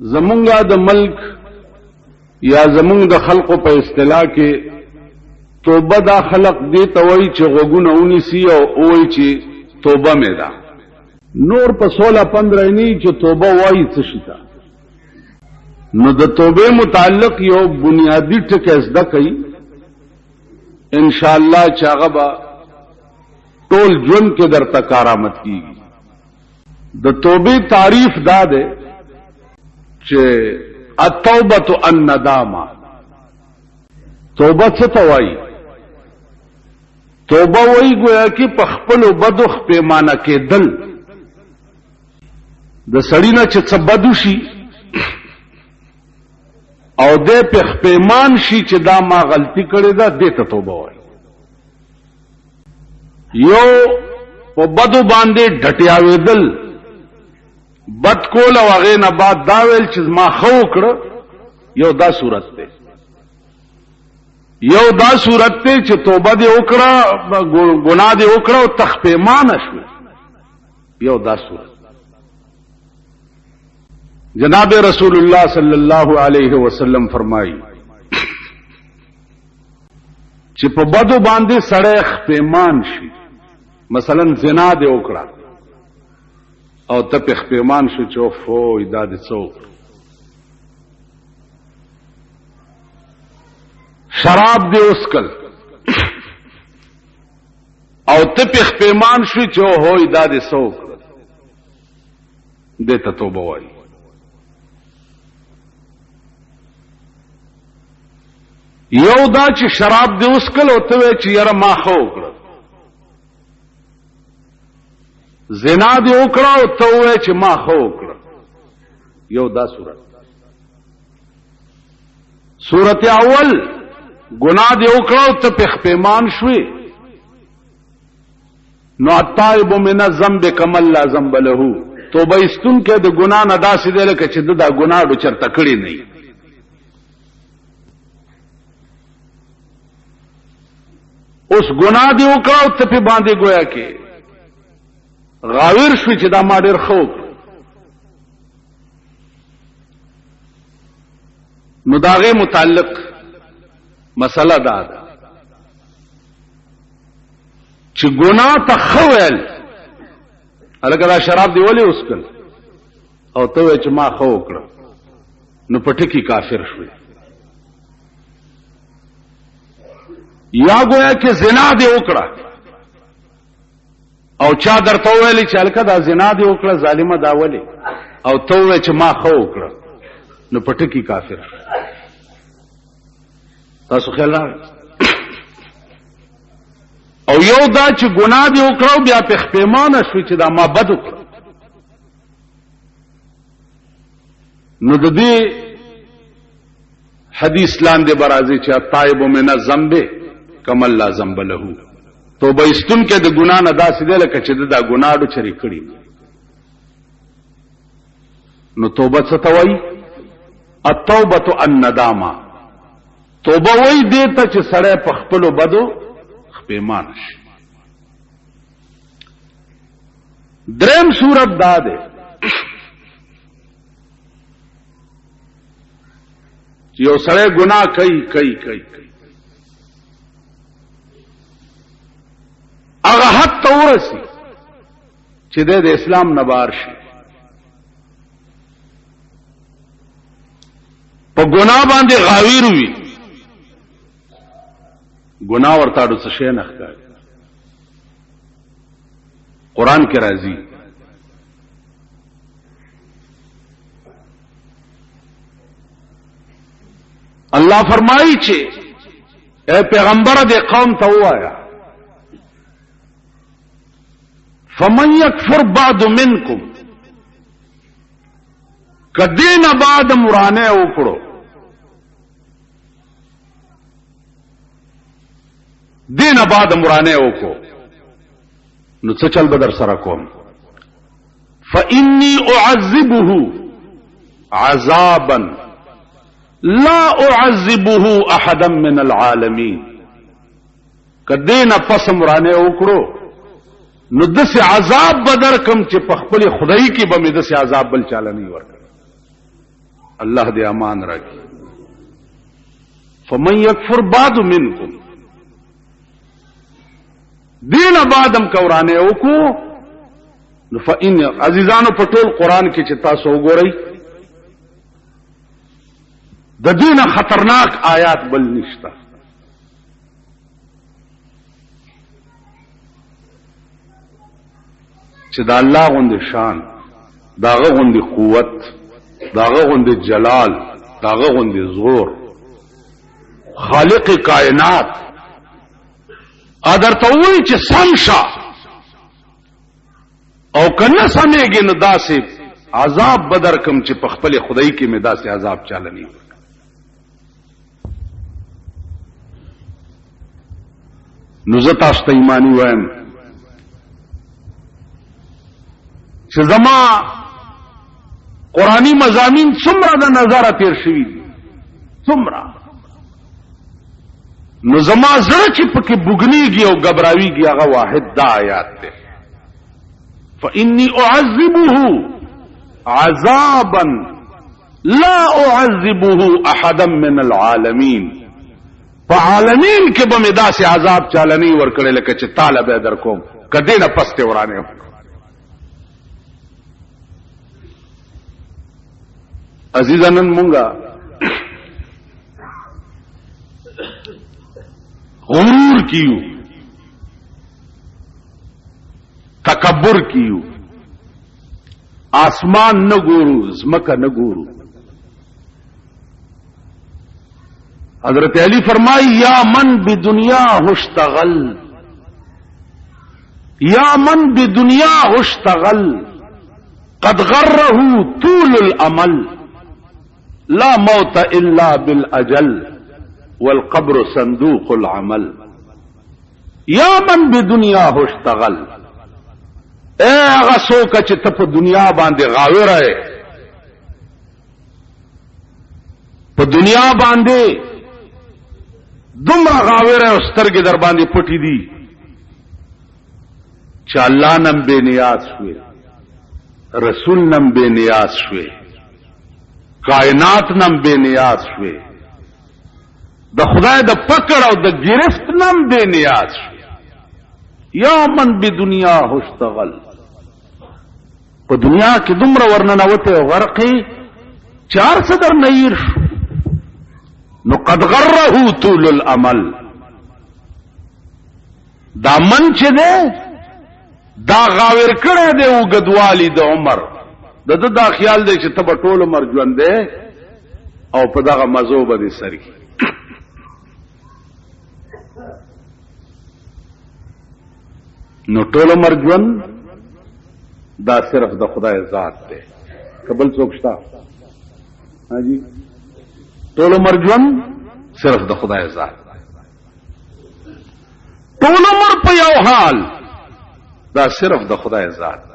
زمونږه د ملک یا زمونږ د خلقو په اصطلاح کې توبه دا خلق دی ته وایي چې غوږونه ونیسي او وایي چې توبه مې ده. نور په 16-15 نه چې توبه وایي څه شي ته. نو د توبه متعلق یو بنیادی ټکی زده کوي ان شاء الله چې هغه به ټول ژوند کې درته کارآمد کیږي. د توبه تعریف دا ده چې التوبه الندامه. توبه څه ته وایي؟ توبه وایي گویا کې په خپل بدو پیمانه کېدل د سړی نه چې څه بدو شي او دې په پیمان شي چې دا ما غلطي کړې ده دې ته توبه وایي. یو په بدو باندې ډټیاوېدل بد کول او هغه نه بعد دا ویل چې ما خو کړ یو دا صورت ده. یو دا صورت ته چې توبه دې وکړه ګناه دې وکړه او تخپیمانه شو یو دا صورت. جناب رسول الله صلی الله علیه وسلم فرمایي چې په بدو باندې سړی خپیمان شي، مثلا زنا دې وکړه او ته په خپیمان شو چې فو دا دې څوک، شراب دې وسکل او ته په خپیمان شو چې هوی دا دې څوک، دې ته توبه وایي. یو دا چې شراب دې وسکل او ته وې چې یاره ما خو وکړه، زنا دې وکړه او ته وې چې ما خو وکړه، یو دا صورت. صورت اول گناہ دې وکړه او ته په خپیمان شوې، نو التائب من الذنب کمن لا ذنب له. توبه استون کې د ګناه نه داسې دی لکه چې دا ګناه د چرته کړی نه. اوس ګناه دې وکړه او ته په باندې گویا کې غاویر شو چې دا ما ډېر خو، نو داغه متعلق مسله دا ده چې ګناه ته خویل هغه دا شراب دی ولې وسکل او ته چې ما خو وکړه، نو پټکی کافر شوی. یا گویا کې زنا دی وکړه او چا درته ویلی چې الکه دا زنا دی وکړه ظالمه دا ولې او ته چې ما خو وکړه، نو پټکی کافر شوی. تاسو خیال راغی؟ او یو دا چې ګناه دی وکړو بیا په خپیمانه شو چې دا ما بد وکړ، نو د دې حدیث لاندې برازي چې التائب من الذنب کمن لا ذنب له. توبه استون کې د ګناه نه داسې دی لکه چې دا ګناه ډو چری کړی. نو توبه څه ته وایي؟ التوبه الندامه. توبه وای دیتا چې سړی په خپل بدو خپیمان شي. دریم صورت دا ده چې یو سړی ګناه کوي هغه حد ته ورسي چې د اسلام نه بار شي، په ګناه باندې غاویر وي، گناہ ورته د څه شي نه ښکاري. قران کې راځي الله فرمایي چې اے پیغمبر دې قوم ته وایا فمن یکفر بعد منکم، کدین بعد مرانه وکړو دین بعد مرانه وکړو نو څه چل بدر سره کوم. فإني أعذبه عذابا لا أعذبه أحدا من العالمين. کدین پس مرانه وکړو نو دسه عذاب بدر کم چې په خپل خدای کې به مې دسه عذاب بل چاله نه ورکړي. اللہ دے امان راکی فمن یکفر بعد منکم دین بعدم کورانے اوکو فإن عزیزانو پټول قرآن کې چې تاسو وګورئ د دین خطرناک آیات بل نشتا چې دا الله غوندې شان داغه غوندې قوت داغه غوندې جلال داغه غوندې زور خالق کائنات ادر ته وایي چې سمشا او کنه سمېږي نو داسې عذاب بدر کم چې په خپل خدای کې مې داسې عذاب چالنی نو زه تاسو ته ایمانی وایم چې زما قرآنی مضامین څومره د نظره تیر شوي دي څومره نو زما زړه چې پکې بوګنیږي او غبراویږي هغه واحد دا آیات ده فإني أعذبه عذابا لا أعذبه أحدا من العالمين فعالمین کې به مې داسې عذاب چالنی ورکړی لکه چې طالب یې در کوم کدی نه پسته ورانه عزیزانن مونږه غرور کیو تکبر کیو آسمان نہ گورو زمکہ نہ گورو حضرت علی فرمائی یا من بدنیا اشتغل یا من بدنیا اشتغل قد غره طول الامل لا موت الا بالاجل والقبر صندوق العمل یا من بدنیا اشتغل اے هغه څوک چې ته په دنیا باندې غاوی راې په دنیا باندې دومره غاوی راې او سترګې در باندې پټې دي چې الله نم بے نیاز شوې رسول نم بے نیاز شوې کائنات نم بے نیاز شوې د خدای د پکړ او د گرفت نم بے نیاز شوې یا من بدنیا اشتغل په دنیا کې دومره ورننوته او غرقي چار صدر نیر شو نو قد غره طول الامل دا من چې ده دا غاور کړه دی او غدوالی د عمر دغه دا خیال دی چې ته په ټول عمر ژوند دی او په دغه مزو باندې سری نو ټول عمر ژوند دا صرف د خدای ذات دی قبل څوک شتا ها جی ټول عمر ژوند صرف د خدای ذات ټول عمر په یو حال دا صرف د خدای ذات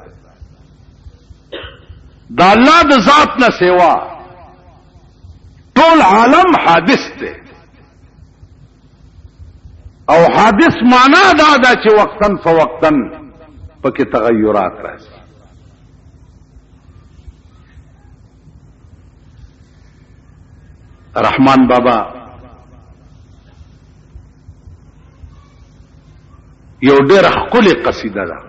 دا الله د ذات نه سیوا ټول عالم حادث دی او حادث معنا دا چې وقتن فوقتن پکې تغیرات راځي رحمان بابا یو ډېر ښکلې قصیده ده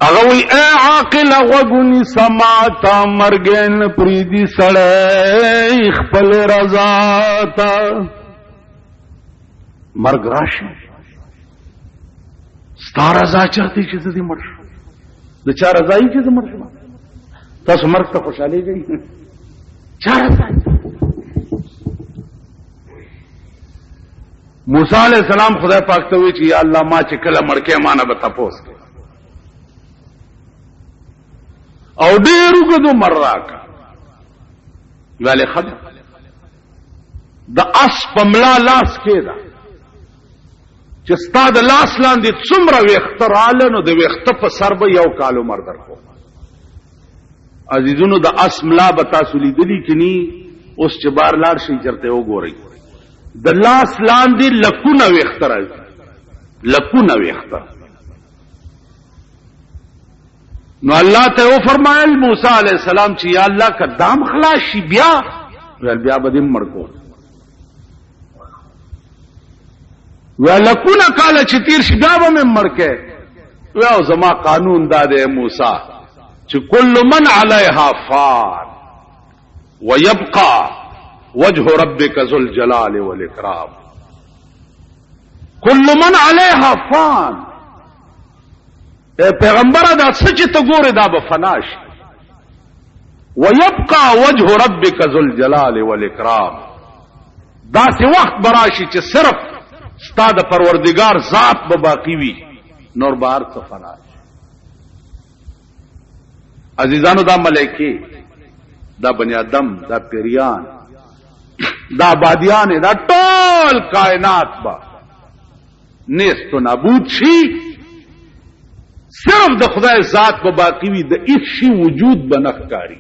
هغه وی اے عاقل غوګونی سماتا مرګن پریدي سړی خپل رضا تا مرګ راشي ستار رضا چاته چې دې مړ شو د چا رضا یې چې مړ شو تاسو مرګ ته خوشالي گئی چا رضا موسی علیہ السلام خدای پاک ته وی چې یا الله ما چې کله مړ کې مانه به تاسو او ډیرو کدو مراکا ولی خبر د اس پملا لاس کې دا چې ستاد لاس لاندې څومره وختراله نو د وخت په سر به یو کالو مر درکو عزیزونو د اس ملا بتا سولې دلی کني اوس چې بار لار شي چرته وګورئ د لاس لاندې لکونه وختراله لکونه وختر نو الله ته و فرمایل موسی علیہ السلام چې یا الله کدام خلاص شي بیا بیا به دې مړ کو ولکونه کاله چې تیر شي بیا به مړ کې او زما قانون دا دی موسی چې کل من علیها فان ويبقى وجه ربك ذو الجلال والاكرام كل من عليها فان پیغمبر دا سچ ته ګوره دا به فناش ويبقى وجه ربك ذو الجلال والاكرام دا سی وخت براشي چې صرف ستاد پروردگار ذات به باقی وي نور بار څه فناش عزیزانو دا ملائکه دا بنی آدم دا پیریان دا بادیان دا ټول کائنات با نیست و نابود شي صرف د خدای ذات په باقی وي د هیڅ شي وجود بنخکاری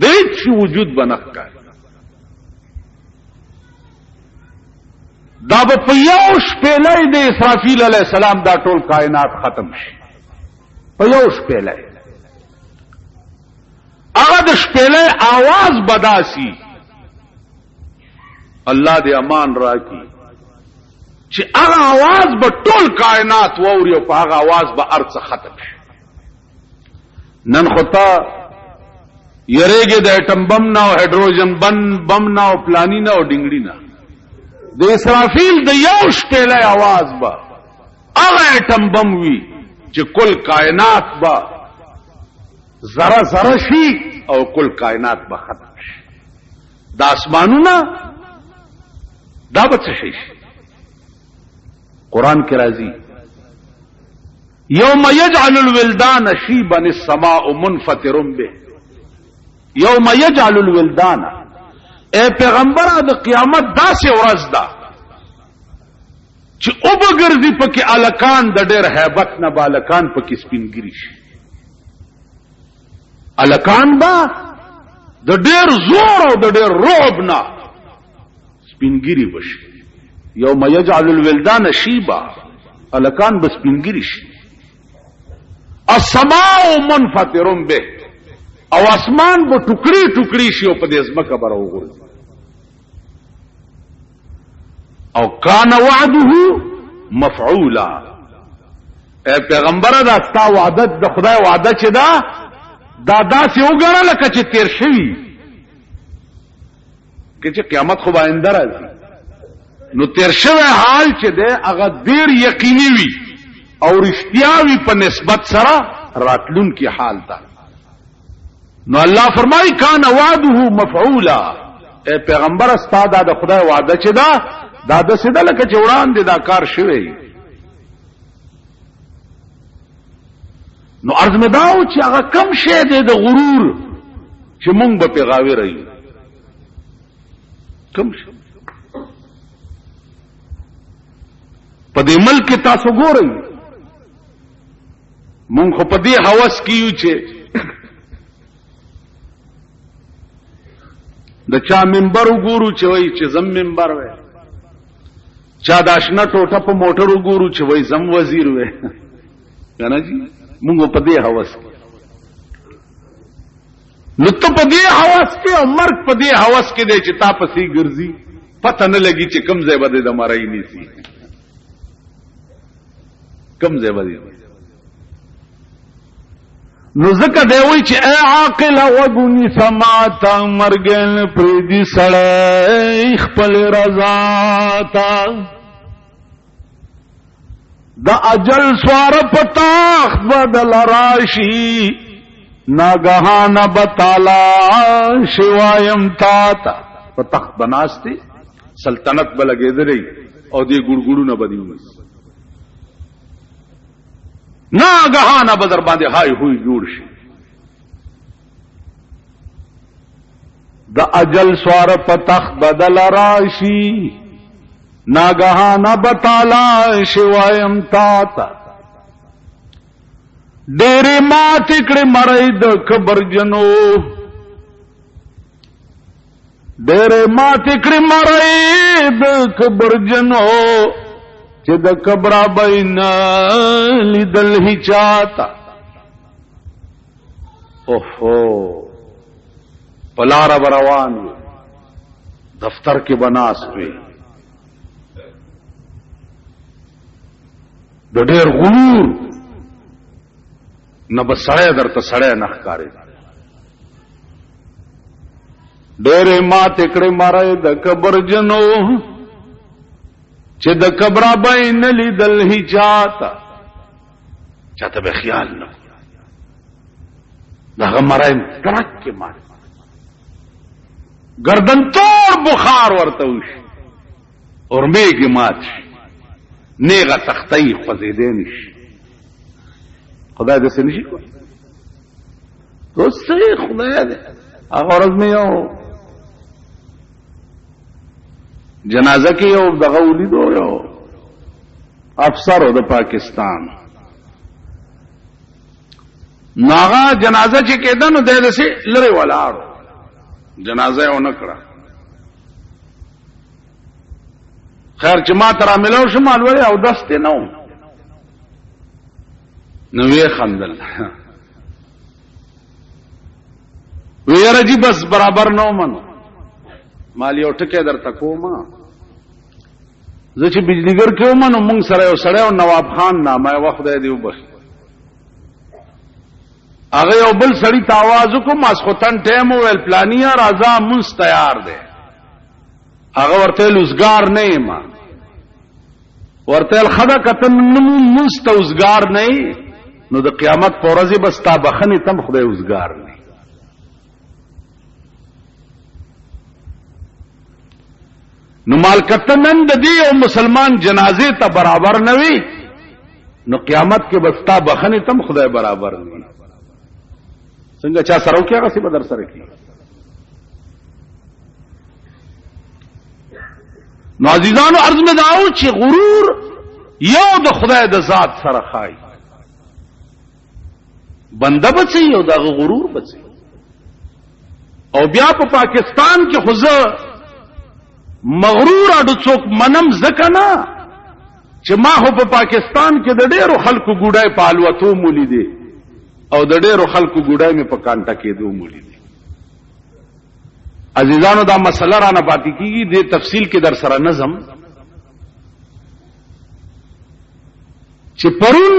د هیڅ شي وجود بنخکاری دا په یو شپېلې د اسرافیل علیه السلام دا ټول کائنات ختم شي په یو شپېلې هغه د شپېلې आवाज بداسي الله دې امان راکړي چې هغه आवाज به ټول کائنات ووري او هغه आवाज به ارڅ ختم شي نن خطا یریګه د اټم بم نه او هایدروجن بم نه او پلانی نه او ډنګړی نه د اسرافیل د یو شپېلې आवाज به هغه اټم بم وي چې کل کائنات به ذره ذره شي او کل کائنات به ختم شي د اسمانونو دا به څه شي قرآن کې راځي یوم یجعل الولدان شیبا السماء منفطر به یوم یجعل الولدان اے پیغمبر د قیامت داسې ورځ ده چې او بغرضی پکې الکان د ډېر hebat نه بالکان پکې سپینګری شي الکان با د ډېر زور او د ډېر رعب نه سپینګری وشي یوم یجعل الولدان شیبا الکان بس سپینګری شي السماء منفطر به او اسمان به ټوکړي ټوکړي شي او په دې ځمکه بر وګوري او کان وعده مفعولا اے پیغمبر دا ستا وعده د خدای وعده چې دا داسې وګڼه لکه چې تیر شوی چې قیامت خو باندې راځي نو تیر شوی حال چې ده هغه ډیر یقیني وي او رښتیا وي په نسبت سره راتلون کې حال ده نو الله فرمایي کان وعده مفعولا اے پیغمبر استاد د خدای وعده چې دا د سیده لکه چې وړاندې دا کار شوی نو عرض مې داو چې هغه کم شی دی د غرور چې مونږ به پیغاوی رہی کم شي په دې ملک تاسو ګورئ مونږ خو په دې هوس کیو چې د چا منبر وګورو چې وای چې زم منبر وای چا د آشنا ټوټه په موټر وګورو چې وای زم وزیر وای کنه جی مونږ په دې هوس نو ته په دې هوس کې او مرګ په دې هوس کې دی چې تا پسې ګرځي پته نه لګي چې کم ځای باندې د مړای نیسی کم ځای باندې نو ځکه دی وای چې اے عاقل وګونی سماتا مرګن پریدي سړی خپل رضا تا د اجل سوار پتاخت بدل راشي ناگهان بتالا شوایم تاتا پتاخت بناستی سلطنت بلګېدلې او دې ګړګړو نه بدیوس ناگهان بدر باندې هاي ہوئی جوړ شي د اجل سوار پتاخت بدل راشي ناگهان بتالا شوایم تاتا ډېرې ماتې کړې مړی د کبر جنو ډېرې ماتې کړې مړی د کبر جنو چې د کبره بین لیدل هی چاته اوهو پلار بروان دفتر کې بناس وي د ډېر غرور نه به سړی درته سړی نه ښکاري ډېرې ماتې کړې مارای د کبر جنو چې د کبره به نه لیدل هیچاته چاته به خیال نه دغه مارای کرک کې مات گردن توڑ بخار ورته وشي اور میږي مات شي نیغه تختی خوځېدې نشي خدای دې څه نشي کولی دوستي خدای دې هغه ورځ مې یو جنازه کې یو دغه ولیدو یو افسر د پاکستان ناغه جنازه چې کېده نو د دې لری ولاړو جنازه یې ونه کړه خیر چې ما تر عملو شمال وری او دسته نو وی خندل وی رجی بس برابر نو منو مال یو ټکه درته کومه زه چې بجلیګر کې ومنو مونږ سره یو سړی او نواب خان نامه وخت دی وبخ هغه یو بل سړی ته आवाज وکړ ماسختن ټیم ویل پلانیا راځه مونږ تیار دی هغه ورته لوزګار نه ما ورته خدا کتن مونږ ته وزګار نه نو د قیامت پر ورځ بس تا بخنی تم خدای وزګار نه نو مال کتنن د دې او مسلمان جنازه ته برابر نه وي نو قیامت کې بستا بخنی تم خدای برابر نه څنګه چا سره وکي هغه څه بدر سره کی نو عزیزانو عرض مې داو چې غرور یو د خدای د ذات سره خای بنده بچي یو د غرور بچي او بیا په پاکستان کې خزه مغرور اډو څوک منم زکنا چې ما هو په پاکستان کې د ډېرو خلکو ګوډای پالوتو مولې دي او د ډېرو خلکو ګوډای مې په کانټا کې دوه مولې دي عزیزانو دا مسله را نه پاتې کیږي د تفصیل کې در سره نظم چې پرون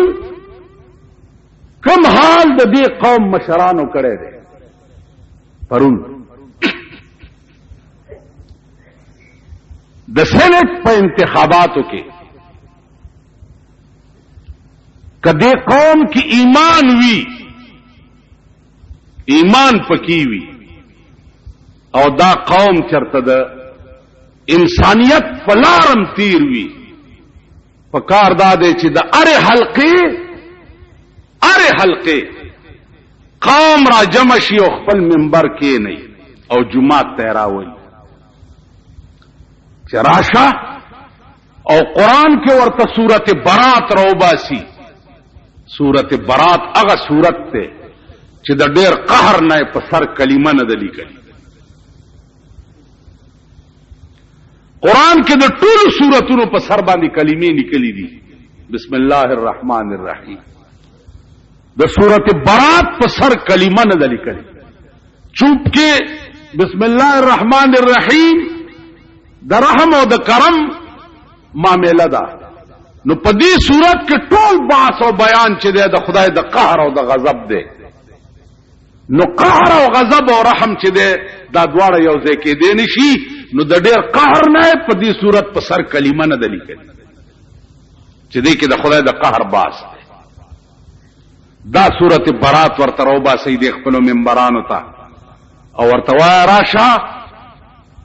کم حال د دې قوم مشرانو کړي دي پرون د سینټ په انتخاباتو کې کدی قوم کی ایمان وی ایمان پکی وی او دا قوم چرته د انسانیت پلارم تیر وی پکار دا دے چې د اره حلقه قوم را جمع شي او خپل منبر کې نه او جمعات تیراوي چراشه او قران کې ورته سورته برات روباسي سورته برات هغه سورت ته چې د ډېر قهر نه په سر کلمه نه د لیکلي قران کې د ټول سوراتونو په سر باندې کلمې لیکلي دي بسم الله الرحمن الرحیم د سورته برات په سر کلمه نه د لیکلي چوپ کې بسم الله الرحمن الرحیم د رحم او د کرم معاملې ده نو په دې صورت کې ټول باس او بیان چې د خدای د قهر او د غضب دی نو قهر او غضب او رحم چې دی دا دواړه یو ځای کې دی نشي نو د ډېر قهر نه په دې صورت په سر کلمه نه د لیکل چې دې کې د خدای د قهر باس دی دا سورته برات ورته روباسي د خپل منبرانو ته او ورته وای راشه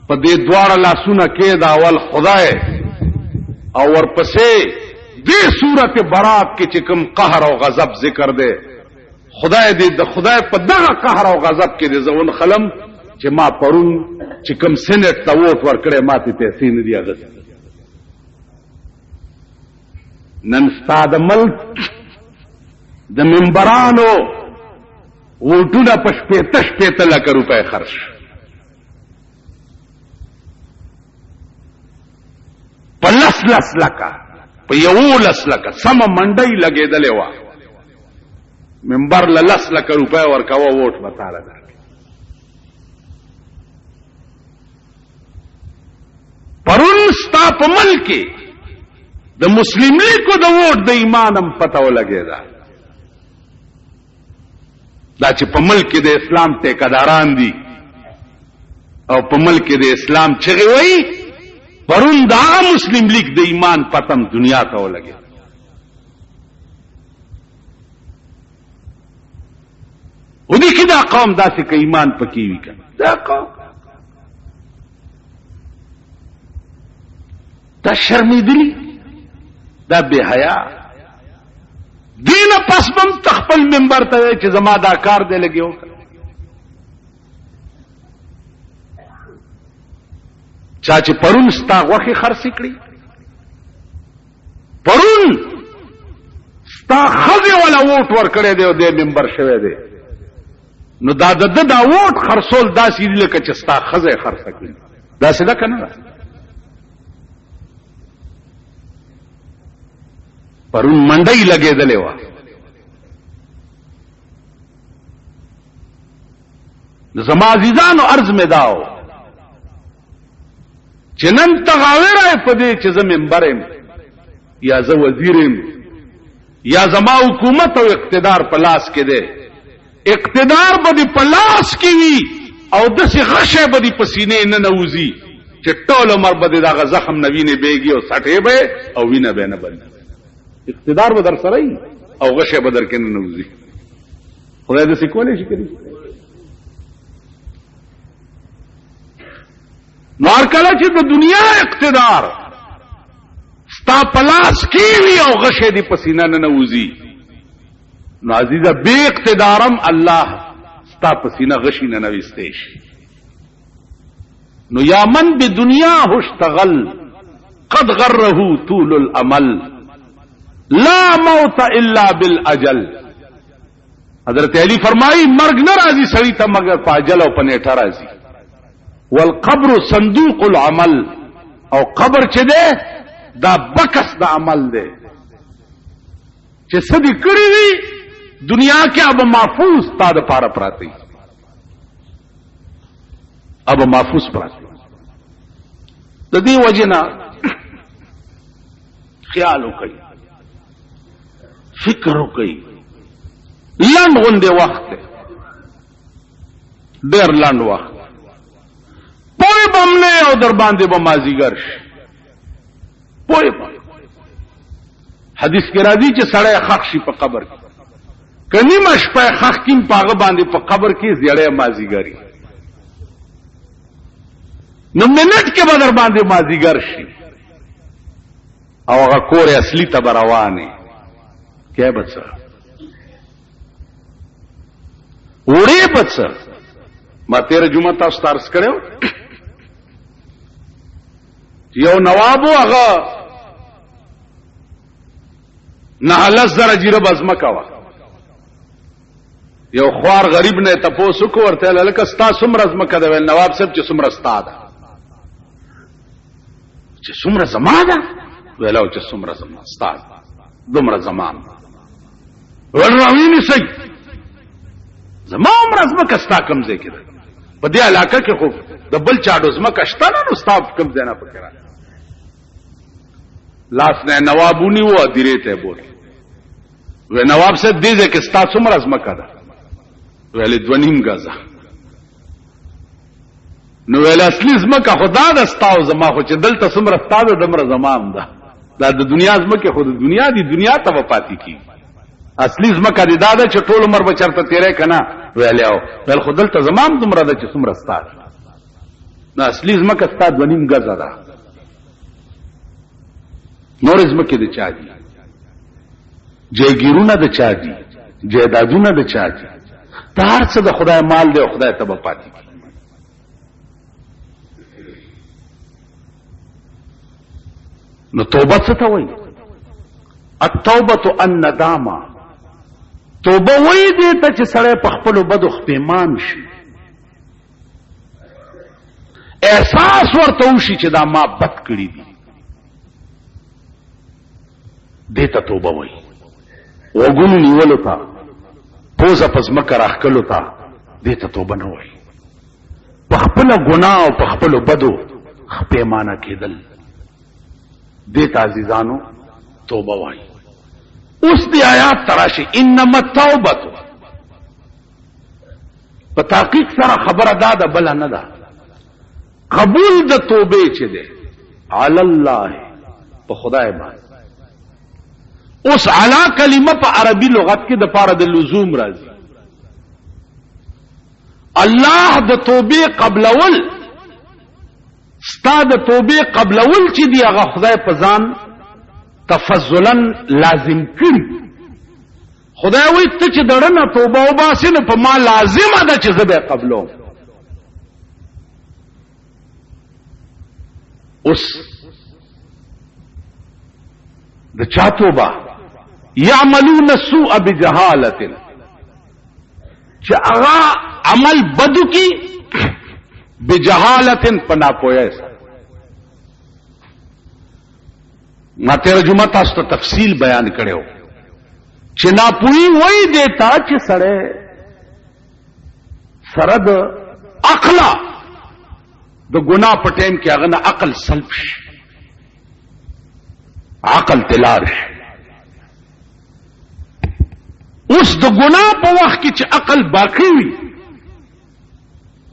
په دې دواړه لاسونه کې دا اول خدای او ورپسې دې سورته برات کې چې کوم قهر او غضب ذکر دی خدای دې د خدای په دغه قهر او غضب کې دې زون خلم چې ما پرون چې کوم سېنات ته ووټ ورکړې ماته پیسې نه دی اغست نن ستاد ملک د منبرانو وټونه په شپېته لک روپۍ خرج په لس لکه په 11 لکه سم منډي لګېدلې و منبر له 10 لک روپۍ ورکوه ووټ به تاله درکړي. پرون ستا په ملک کې د مسلم لیګو د ووټ د ایمان هم پته ولګېده دا چې په ملک کې د اسلام ټیکداران دي او په ملک کې د اسلام چغې وایي پرون دا مسلم لیگ د ایمان پتم دنیا ته ولګېده. ودې کې دا قوم داسې که ایمان پکې وي که دا قوم دا شرمېدلي دا بے حیا دینه پس بم تخپل منبر ته چې زما دا کار دی لګي وکړه چا چې پرون ستا غوښې خرڅې کړي پرون ستا ښځې ولا ووټ ورکړی دی او دی منبر شوی دی نو دا د ده دا ووټ خرڅول داسې دي لکه چې ستا ښځه یې خرڅه کړي داسې ده که نه ده پرون منډۍ لګېدلې وه زما عزیزانو عرض مې دا و چې نن تغاوره په دې چې زه منبر یم یا زه وزیر یم یا زما حکومت او اقتدار په لاس کې دی اقتدار به دې په لاس کې وي او داسې غشی به دې په سینې نه نوځي چې ټول عمر به دې دغه زخم نه وینې بیږي او سټې به او وینه به نه بندي اقتدار به در سره وي او غشی به در کې نه نوځي خدای داسې کولی شي که نو هر کله چې د دنیا اقتدار ستا پلاس کی وی او غشه دی پسینه نه نوځي نو عزیزه بے اقتدارم الله ستا پسینه غشی نه نوستیش نو یا من بدنیا اشتغل قد غره طول الامل لا موت الا بالاجل حضرت علی فرمائی مرگ نه راځي سړی ته مگر په اجل او په نیټه راځي والقبر صندوق العمل او قبر چې ده دا بکس د عمل ده چې سدي کړی وي دنیا کې اب محفوظ تا د پاره پراتی اب محفوظ پراتی د دې وجنا خیال وکړي فکر وکړي لنډ غونډه وخت ډېر لنډ وخت پوی بم نه او در باندې به مازیګر شي پوی بم حدیث کې راځي چې سړی خښ شي په قبر کې کني مشپه خښ کیم پاغه باندې په قبر کې زیړې مازیګری نو منټ کې به در باندې مازیګر شي او هغه کور اصلي ته روانه کې بچا وړې بچا ما تیر جمعه تاسو ترس کړو یو نوابو هغه نه لزر جیره بزمه کوا یو خوار غریب نه تاسو کو ورته لکه ستا سمره زمکه دا نواب صاحب چې سمره ستا ده چې سمره زما ده ویلاو چې سمره زما ستا دومره زمان ورنویني سي زما عمر زمکه ستا کم ځای کې ده په دې علاقه کې خو د بل چاډو زمکه شته نو ستا کم ځای نه پکړه لاس نه نوابونی و ادیره ته بول و نواب سے دیزه کې ستا څومره زمکه ده ویل 2.5 غزه نو ویل اصلي زمکه خدا ده ستاو زما خو چې دلته څومره ستاده دمر زمام ده دا د دنیا زمکه خو د دنیا دی دنیا ته وپاتی کی اصلي زمکه دی دا ده چې ټول عمر به چرته تیرې کنه ویل او ویل خو دلته زمام دمر ده چې څومره ستاده نو اصلي زمکه ستا 2.5 غزه ده نور زمکه د چا دي جګیرونه د چا دي جیدادونه د چا دي تار څه د خدای مال دی او خدای ته به پاتې نو توبه څه ته وایي التوبه الندامه توبه وایي دې ته چې سړی په خپل بدو خپېمان شي احساس ورته وشي چې دا ما بد کړی دي دیتا توبه وای وګونو نیولو تا پوزه پس مکه راخکلو تا دې ته توبه نه وایي. په خپل ګناه او په خپل بدو پیمانه کېدل دې ته عزیزانو توبه وایي. اوس دې آیات تراشي انما التوبه په تحقیق سره خبره دا بل نه ده. قبول د توبې چې ده علی الله په خدای باندې. اوس علا کلمه په عربي لغت کې د پاره د لزوم راځي. الله د توبې قبلول ستا د توبې قبلول چې دی هغه خدای په ځان تفضلا لازم کړي. خدای وایي ته چې دړنه توبه وباسې نو په ما لازمه ده چې زه به قبلوم. اوس د چا توبه یعملون السوء بجهالة چې هغه عمل بدو کی بجهالة پنا پویا سره. ما تیر جمعه تاسو ته تفصیل بیان کړو چې ناپوهی وای دیتا چې سره د عقل د ګناه په ټیم کې هغه نه عقل سلب شي، عقل تلار شي. اوس د ګناه په وخت کې چې عقل باقی وي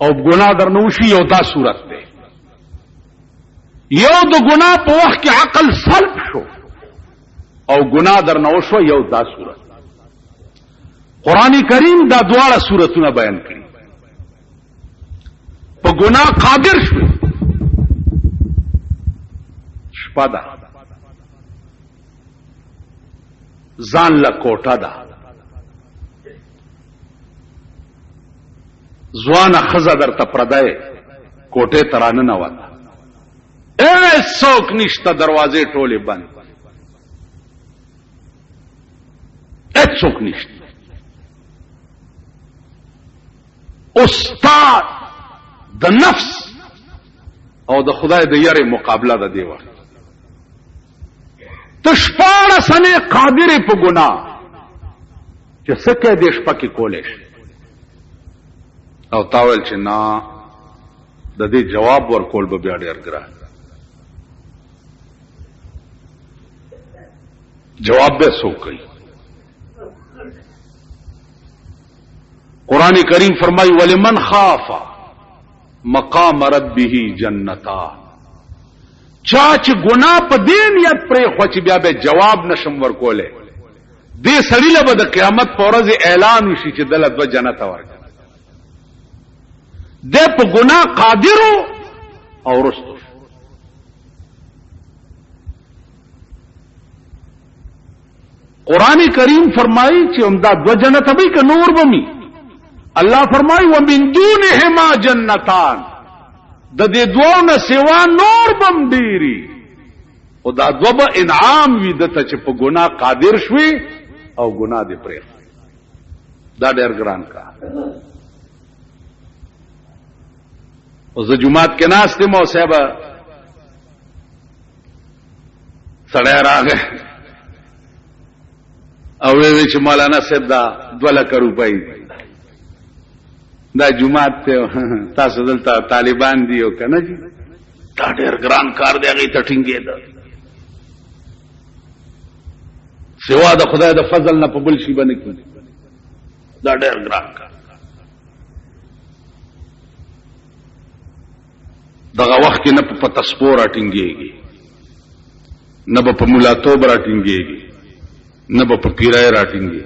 او ګناه درنه وشي یو دا صورت ده. یو د ګناه په وخت کې عقل سلب شو او ګناه درنه وشو یو دا صورت. قرآن کریم دا دواړه صورتونه بیان کړي. په ګناه قادر شو شپه ده ځان له کوټه ده ځوانه ښځه درته پردی کوټې ته راننوته څوک نشته دروازې ټولې بند هیڅوک نشته. استاد د نفس او د خدای د یری مقابله ده دی وخت. تشپاړه سنه قادر په ګناه چې سکه دې شپه کې کولې او تاول چې نه د دې جواب ورکول به بیا ډېر ګران. جواب به سو کوي. قرآن کریم فرمائی ولمن خاف مقام ربه جنتان. چا چې ګناه په دې نیت پرې خو چې بیا به جواب نشم ورکوله دې سړی له به د قیامت په ورځ اعلان وشي چې دله دوه جنت ورکړه. دې په ګناه قادر او رستو. قرآن کریم فرمائی چې همدا دوه جنت به که نور بمی. الله فرمائی ومن دونهما جنتان د دې دوه نه سوا نور بم ډیری او دا دوه به انعام وي دته چې په ګناه قادر شوي او ګناه دې پرې دا ډېر ګران کار. او زه جمعات کې ناست یم او صاحب سړی راغی او وی چې مولانا صاحب دا 2 لک روپۍ دا جمعات ته تاسو دلته طالبان دی او کنه جی دا ډېر ګران کار دی هغه ته ټینګې ده سوا د خدای د فضل نه په بل شي باندې کې دا ډېر ګران کار. دغه وخت کې نه په تسپور راټینګېږي نه په مولاتوب راټینګېږي نه په پیرای راټینګي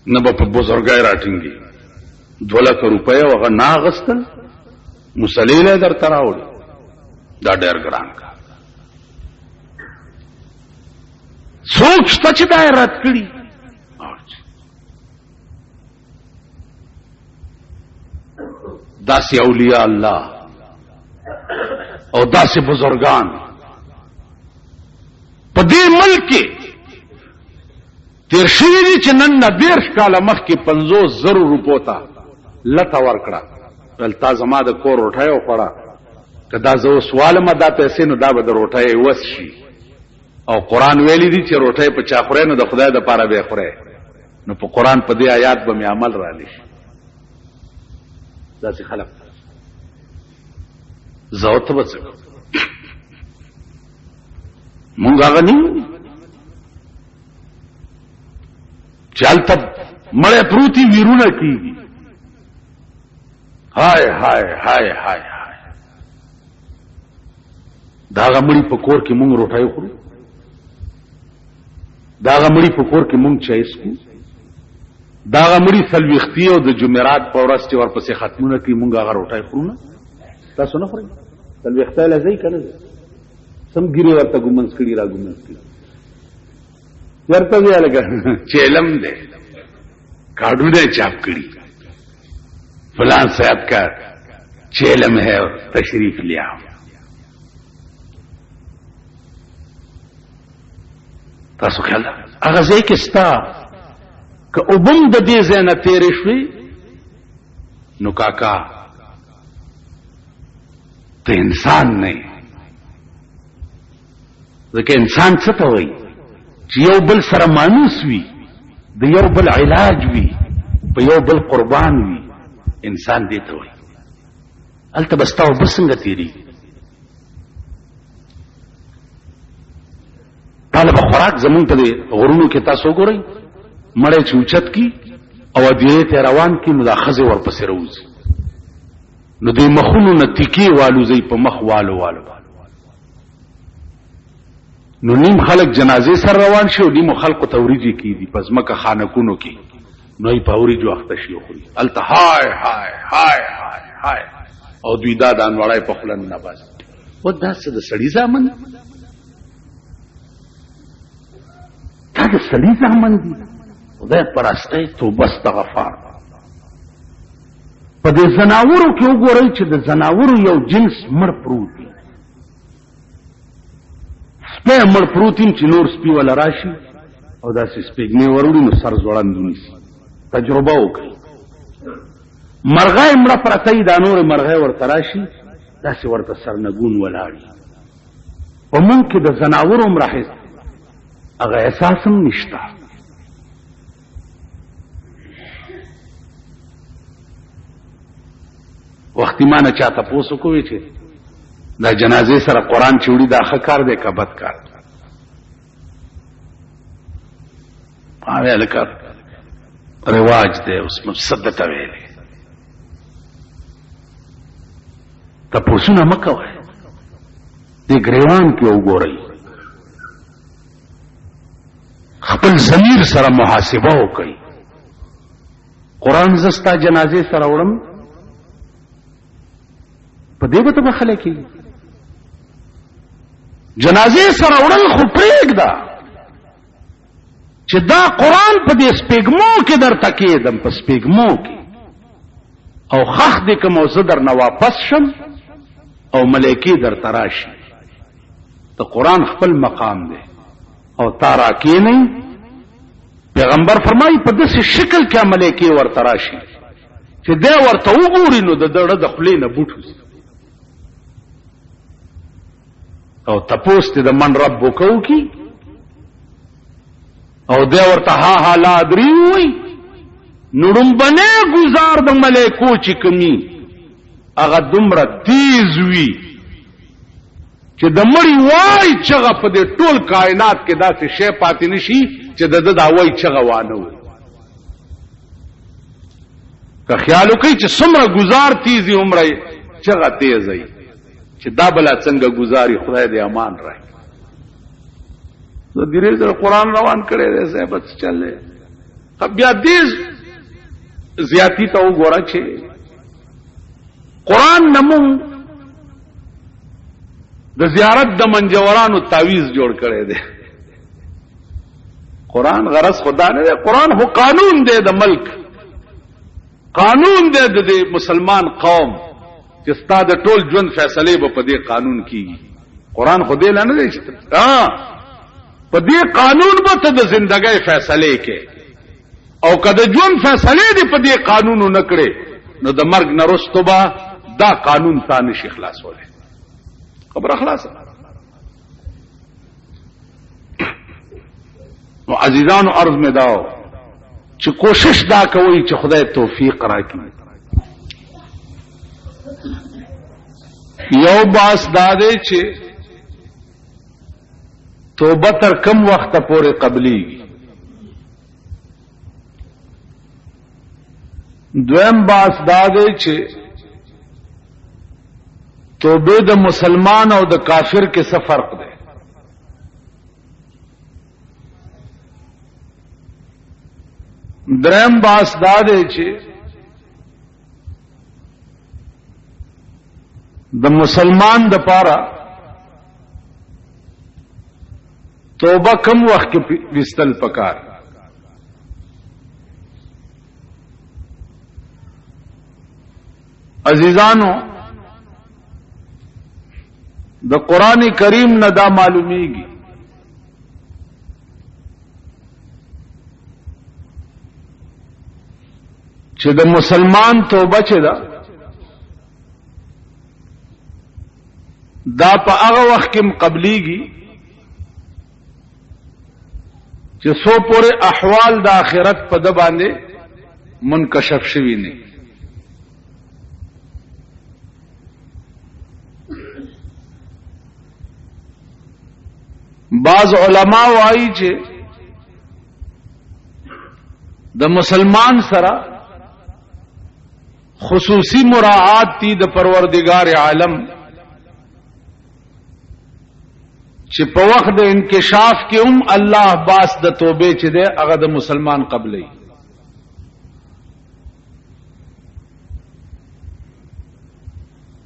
نه په بزرګای راټینګي. 2 لک روپۍ هغه ناغستل مسلیله در تراول دا ډېر ګران کار. څوک شته چې دا رد کړي داسې اولیاء الله او داسې بزرگان په دې ملک کې تیر شوی دي چې نن نه 20 کاله مخکې 50,000 روپو ته لته ورکړه ول تا زما د کور روټۍ وخوړه که دا زه سوال ما دا پیسې نو دا به د روټۍ وس شي او قرآن ویلی دي چې روټۍ په چا خورې نو د خدای د پاره به خورې نو په قران په دې آیات به مې عمل را لشي داسې خلق زوت وڅ مونږ هغه نیو چالت مړې پروتي ویرونه کیږي هاي هاي هاي هاي هاي دا غمړي په کور کې مونږ روټای خورو دا غمړي په کور کې مونږ چای سکو دا غمړي سلوختي او د جمعرات په ورځ چې ورپسې ختمونه کوي مونږ هغه روټای خورو نه تاسو نه خورئ سلوخته لځي کنه سم ګيري ورته ګمنس کړي را ګمنس کړي ورته وی لګا چیلم دے کارڈونه چاپ کړي فلان صاحب کا چیلم ہے اور تشریف لیا تاسو خیال هغه ځای کې ستا که وبم د دې ځای نه تېرې شوې نو کاکا ته انسان نه ځکه انسان څه ته وایي چې یو بل سره مانوس وي د یو بل علاج وي په یو بل قربان وي انسان دې ته وایي هلته به ستا اوبه څنګه تېرېږي طالب خوراک زمون په دې غرونو کې تاسو ګورئ مړی چې اوچت کی او ادیرې ته روان کی نو دا ښځې ورپسې راوځي نو دې مخونو نه تیکې والوځئ په مخ والو نو نیم خلق جنازې سره روان شي او نیمو خلقو ته وریجې کېدي په ځمکه خانکونو کې نو یې په وریجو اخته شي وخوري هلته های های های های های او دوی دا دانوړی په خوله نه باسي و دا څه د سړي زامن دا د سړي زامن دي خدای پرستی توبه استغفار په دې زناورو کې وګورئ چې د زناورو یو جنس مړ پروت دی سپی مړ پروت یم چې نور سپي ولا راشي او داسې سپېږمې وروړي نو سر ځوړند ونیسي تجربه وکړي مرغۍ مړه پرته وي دا نورې مرغۍ ورته راشي داسې ورته سرنګون ولاړي په مونږ کې د زناورو هم راهیست هغه احساس هم نشته وختي ما نه چا تپوس وکړی چې دا جنازې سره قرآن چې وړي دا ښه کار دی که بد کار ما ویل لکه رواج دی اوس مفسد ته ویلې تپوسونه مه کوئ دې ګریوان کې وګورئ خپل ضمیر سره محاسبه وکړئ قرآن زه ستا جنازې سره وړم په دې به ته به خلک کېږي جنازې سره وړل خو پرېږده چې دا قرآن په دې سپېږمو کې درته کېدم په سپېږمو کې او خخ دې کوم او زه درنه واپس شم او ملایکې درته راشي د قرآن خپل مقام دی او تا راکېنئ پیغمبر فرمایي په داسې شکل کې ملایکې ورته راشي چې دی ورته وګوري نو د دړه د خولې نه بوټ وځي او تپوس ته د من رب وکاو کی او دی ورته ها ها لا ادري وي نړم بنه گزار د ملائکو چې کمی هغه دومره تیز وي چې د مړی وای چغه په دې ټول کائنات کې داسې شی پاتې نشي چې د دا وای چغه وانه وي که خیال وکړي چې څومره گزار تیزي عمره چغه تیزي چې دا بلا څنګه گزاري خدای دې امان راکړي زه ډیره زر قرآن روان کړی دی صاحب څه چلې بیا دې زیاتی ته وګوره چې قرآن نمون د زیارت د منجورانو تعویز جوړ کړی دی قرآن غرض خدا نه دی قرآن هو قانون دی د ملک قانون دی د مسلمان قوم چې ستا د ټول ژوند فیصلې به په دې قانون کیږي قرآن خو دې لا نه دی چې په دې قانون به ته د زندګۍ فیصلې کې او که د ژوند فیصلې دې په دې قانون نه کړې نو د مرګ نه وروسته به دا قانون تا نشي خلاصولی خبره خلاصه نو عزیزانو عرض مې داو چې کوشش دا کوي چې خدای توفیق راکړي. یو باس دا دی چې توبه تر کم وخت پورې قبليږي. دویم باس دا دی چې توبه د مسلمان او د کافر کې څه فرق دی. دریم باس دا دی چې د مسلمان د پاره توبه کم وخت کې وستل پکار. عزیزانو د قران کریم نه دا معلومیږي چې د مسلمان توبه چې دا په هغه وخت کې قبليږي چې سو پورې احوال د آخرت په د باندې منکشف شوي نه. بعض علما وایي چې د مسلمان سره خصوصی مراعات تی د پروردگار عالم چې په وخت د انکشاف کې الله باس د توبه چې ده هغه د مسلمان قبلې.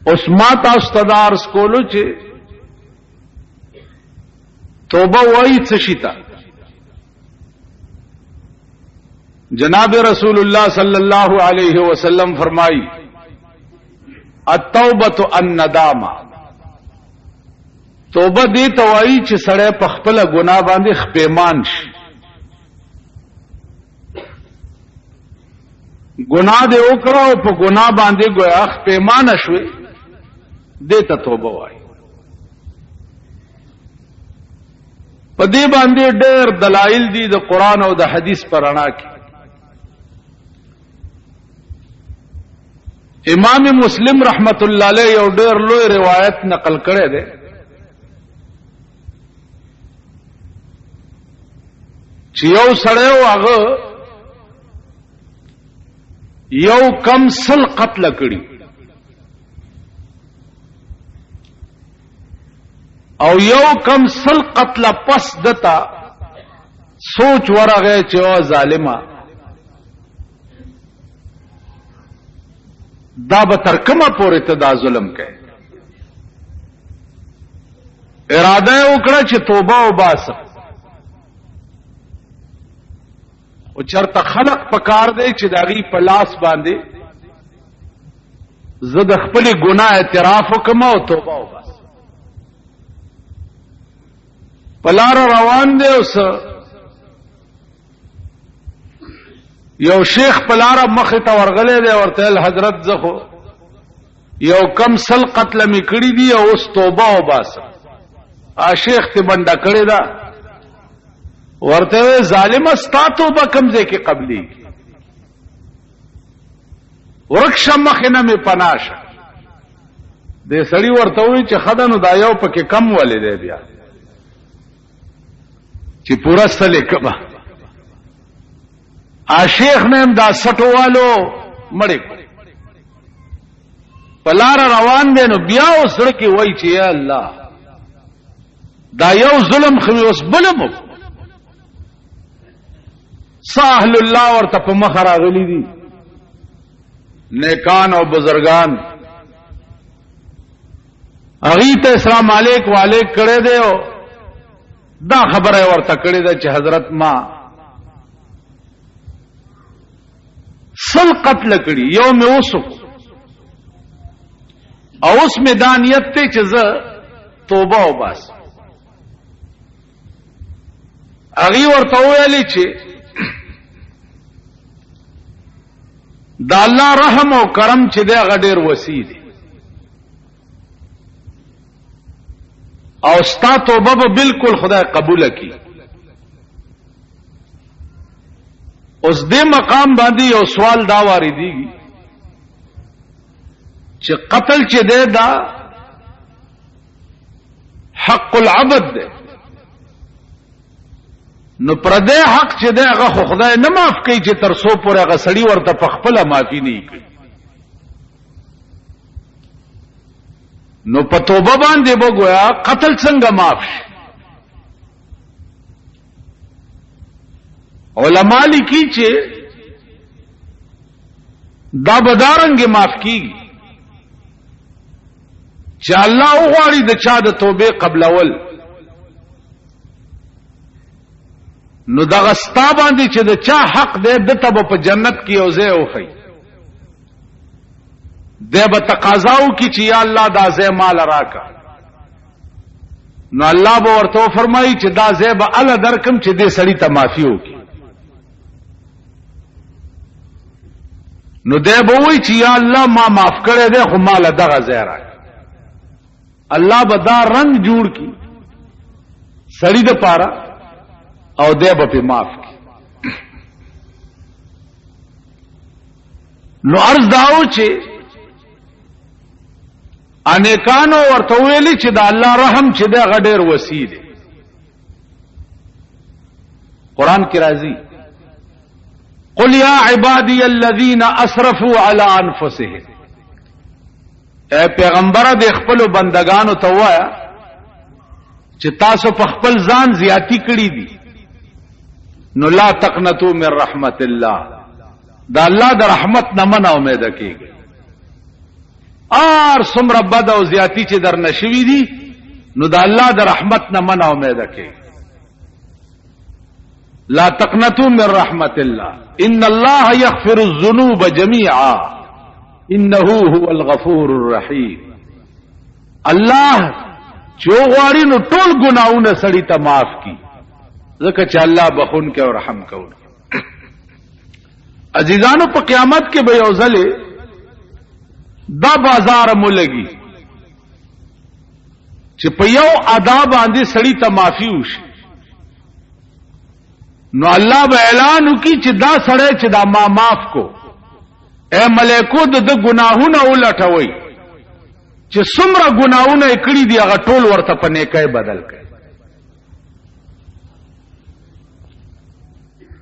اوس ما تاسو ته درس کولو چې توبه وایي څه شي ته. جناب رسول اللہ صلی اللہ علیہ وسلم فرمائی التوبۃ الندامہ. توبه دې توای چې سړی په خپل ګناه باندې خپېمان شي. ګناه دې وکړو په ګناه باندې ګویا خپېمان شوي دې ته توبه وایي. په دې باندې ډېر دلایل دي د قران او د حدیث پر رڼا کې. امام مسلم رحمت الله علیه یو ډېر لوی روایت نقل کړی دی چې یو سړی هغه یو کم سل قتل کړي او یو کم سل قتل پس دتا سوچ ورغه چې او ظالما دا به تر کومه پورې ته دا ظلم کوي. اراده وکړه چې توبه وباسه او چرته خلق پکار دی چې داغي په لاس باندې زه د خپل ګناه اعتراف وکم او توبه وباسه. پلار روان دی اوس یو شیخ پلار مخ ته ورغله دی ورته حضرت زخو یو کم سل قتل می کړی دی او اوس توبه وباسه. شیخ ته بندا کړی دا ورته ظالم استا توبه کمزه کې قبلی ورکش مخنه می پناشه. دې سړی ورته وی چې خدانو دا یو پکې کم ولې دی بیا چې پورا سله کبا. شیخ نیم دا سټوالو مړی پلار روان دی نو بیا وسړ کې وای چې یا الله دا یو ظلم خو اوس بلمو ساحل الله ورته په مخ راغلی دي نیکان او بزرگان اغي ته السلام علیک وعلیک کړه دی دا خبره ورته کړی ده چې حضرت ما سل قتل کړي یو مې وسو او اوس مې دانیت ته چې زه توبه وباس. اغي ورته ویلي چې دا الله رحم او کرم چې دی هغه ډېر وسیع دی او ستا توبه به بالکل خدای قبول کړي. اوس دې مقام باندې یو سوال دا واردېږي چې قتل چې دی دا حق العبد دی، نو پردې حق چې دی هغه خو خدای نه معاف کوي چې تر څو پورې هغه سړي ورته په خپله معافي نه کوي. نو په توبه باندې به ګویا قتل څنګه معاف شي؟ علماء لیکي چې دا بدارنګ معاف کیږي چې الله وغواړي د چا د توبې قبلول، نو دغه ستا باندې چې د چا حق دی دته به په جنت کې یو ځای وښیي، دی به تقاضا وکړي چې یا الله دا ځای مال راکړه، نو الله به ورته وفرمایي چې دا ځای به اله درکم چې دې سړي ته معافي وکړي. نو دی به وایي چې یا الله ما معاف کړی دی خو ماله دغه ځای راکړه. الله به دا رنگ جوړ کی سړی د پاره او دی به په معاف کی. نو عرض داو چې انیکانو ورته ویلي چې دا الله رحم چې دی هغه ډېر وسیع دی. قرآن کې راځي قل یا عبادی الذین اسرفوا علی انفسهم، اے پیغمبره د خپل بندگانو ته وایا چې تاسو په خپل ځان زیاتی کړی دي، نو لا تقنطوا من رحمت الله، دا الله د رحمت نه مه امید کیږي. څومره بد او زیاتی چې در نشوي دي نو دا الله د رحمت نه مه امید کیږي. لا تقنطوا من رحمت الله ان الله یغفر الذنوب جميعا انه هو الغفور الرحیم. الله چې غواړي نو ټول ګناونه سړی ته معاف کی، ځکه چې الله بخون کې او رحم کوي. عزیزانو په قیامت کې به یو ځلې دا بازار مولګي چې په یو ادا باندې سړی ته معافي وشي، نو الله به اعلان وکړي چې دا سړی چې دا ما معاف کو، اے ملائکو د ګناهونه ولټوي چې څومره ګناهونه یې کړي دي هغه ټول ورته په نیکۍ بدل کړي.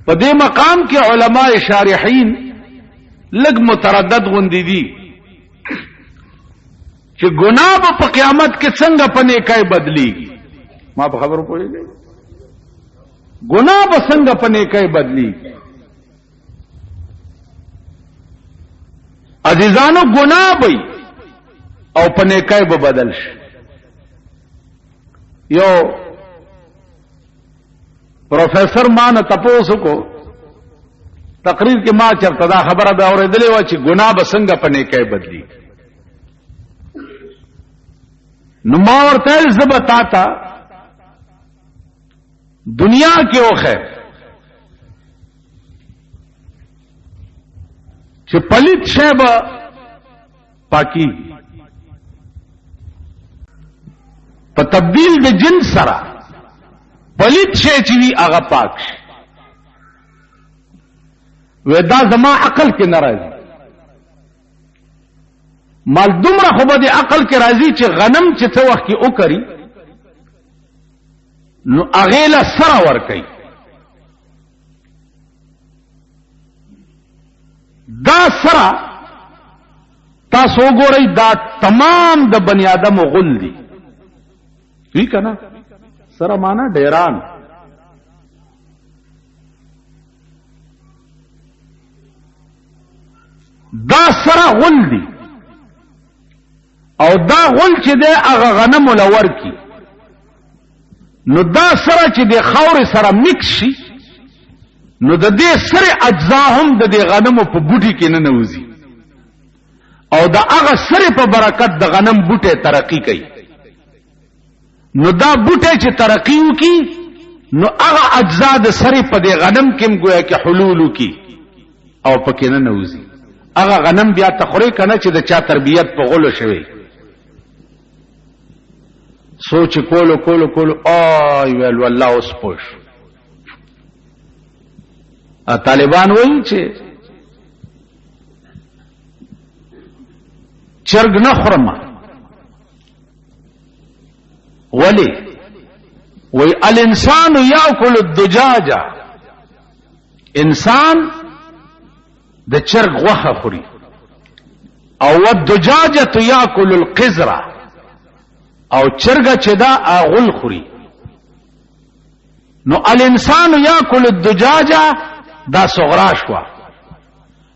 په دې مقام کې علماء شارحین لږ متردد غوندي دي چې ګناه په قیامت کې څنګه په نیکۍ بدلیږي. ما په خبرو پوهیږئ؟ ګناه به څنګه په نیکۍ بدلیږي؟ عزیزانو گناہ بی او په نیکۍ به بدل شي. یو پروفیسر ما نه تپوس کو تقریر کې ما چرته دا خبره به اورېدلې و چې گناہ به څنګه په نیکۍ بدلی. نو ما ورته زبتا تا دنیا کې اوخه چې پلیت شی به پاکی په تبدیل د جنس سره پلیت شی چې وی هغه پاک شي. ودا زما عقل کې ناراضي مال دومره خو به د عقل کې راځي چې غنم چې څه وخت کې وکړي نو هغې له سره ورکوي. دا سره تاسو وګورئ دا تمام د بنی آدم غل دي. وی کنه سره معنا ډیران. دا سره غل دي او دا غل چې دی هغه غنم ولور کی نو دا سره چې د خاور سره مکس شي نو د دې سره اجزا هم د دې غنمو په بوټي کې نه نوځي او دا هغه سره په برکت د غنم بوټي ترقی کوي. نو دا بوټي چې ترقی وکي نو هغه اجزا د سره په دې غنم کې گویا کې حلول وکي او پکې نه نوځي. هغه غنم بیا تخوري کنه چې د چا تربيت په غلو شوی. سوچ کولو کولو کولو آی ویل والله اوس پوش طالبان وایي چې چرګ نه خورم. ولی وی الانسان یاکل الدجاج، انسان د چرګ غوښه خوري، او الدجاجه یاکل القزر، او چرګه چې دا غول خوري. نو الانسان یاکل الدجاج دا صغرا شوا،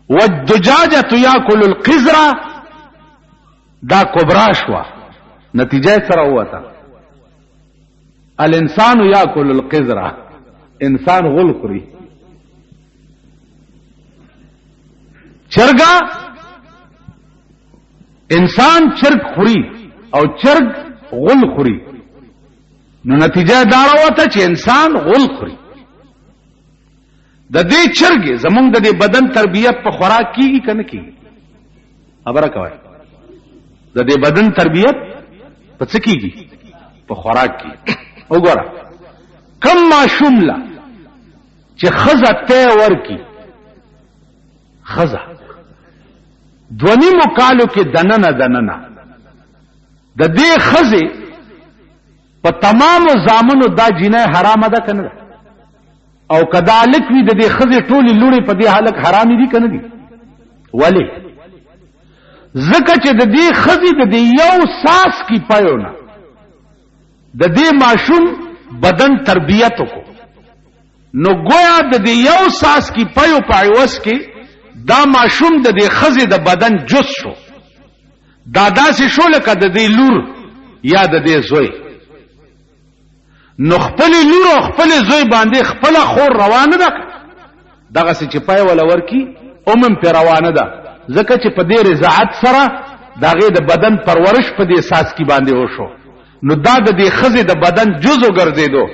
والدجاجه یاکل القزر دا کبرا شوا. نتیجه سره وته الانسان یاکل القزر، انسان غول خوري. چرګه انسان چرګ خوري او چرګ غول خوري. نو نتیجه دا راوته چې انسان غول خوري. د دې چرګ زمونږ د دې بدن تربیت په خوراک کیږي کنه کیږي؟ خبره کوي. د دې بدن تربیت په څه کیږي؟ په خوراک کیږي. وګوره کم ماشوم لا چې خزه ته ورکی، خزه دونی مکالو کې دننه د دې خزه په تمام زامنو دا جنه حرام ده کنه، او کذالک وی د دې خزه ټولي لوري په دې حالت حرام دي کنه دي. ولی زکه چې د دې خزه د دې یو ساس کی پایونه د دې ماشوم بدن تربیت کو، نو گویا د دې یو ساس کی پایو پایوس کې دا ماشوم د دې خزه د بدن جز شو. دا داسې شو لکه د دې لور یا د دې زوی. نو خپل لور او خپل زوی باندې خپل خور روانه ده، دغه چې پای ولا ورکی اومم په روانه ده، ځکه چې په دې رضاعت سره دغه د بدن پرورش په دې اساس کې باندې وشو. نو دا د دې خزه د بدن جزء ګرځیدو.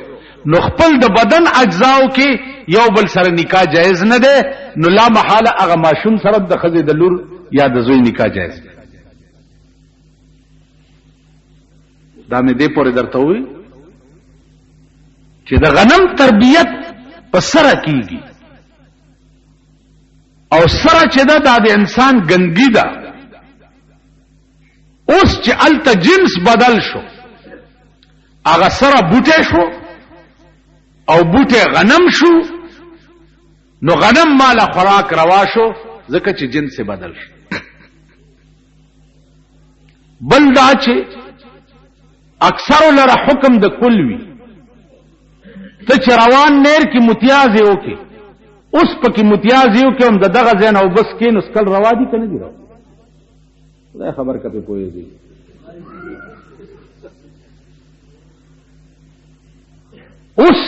نو خپل د بدن اجزاو کې یو بل سره نکاح جایز نه ده. نو لا محاله هغه ماشوم سره د خزه د لور یا د زوی نکاح جایز ده. دا مې دې پورې درته وی چې د غنم تربیت په سره کیږي، او سره چې دا د انسان ګنګی ده. اوس چې الته جنس بدل شو، هغه سره بوټه شو او بوټه غنم شو، نو غنم مال خوراک روا شو ځکه چې جنس بدل شو. بل دا چې اکثر لره حکم د کل وی، ته چې روان نیر کې متیاز یو کې اوس پکې متیاز یو کې هم دغه ځین او بس کې نو سکل روا دي کنه دي؟ خدای خبر کته پوهیږي. اوس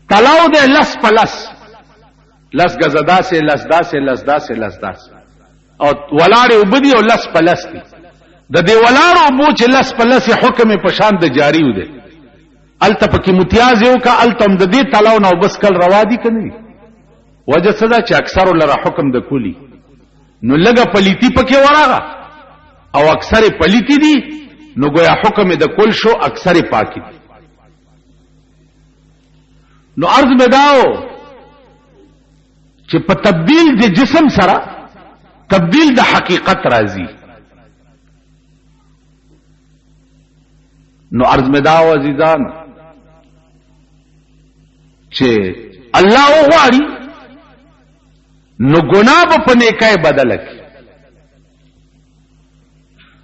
تلاو دے لس پلس، لس گزدا سے لسدا سے لسدا سے لسدا سے، او ولاړې وبدي او لس پلس دي. د دې ولاړو وبو چې لس پلس حکم په شان د جاری و دي، الته پکې متیاز یو کا التم د دې تلاو نو بس کل روا دي کنه دي؟ وجه صدا چې اکثر لره حکم د کلی، نو لګه پلیتی پکې وراغه او اکثر پلیتی دي، نو گویا حکم د کل شو، اکثر پاکی دي. نو عرض میں داو چې په تبدیل د جسم سره تبدیل د حقیقت راځي. نو عرض میں داو عزیزان چې الله غواړي نو ګناه په نیکای بدل کړي.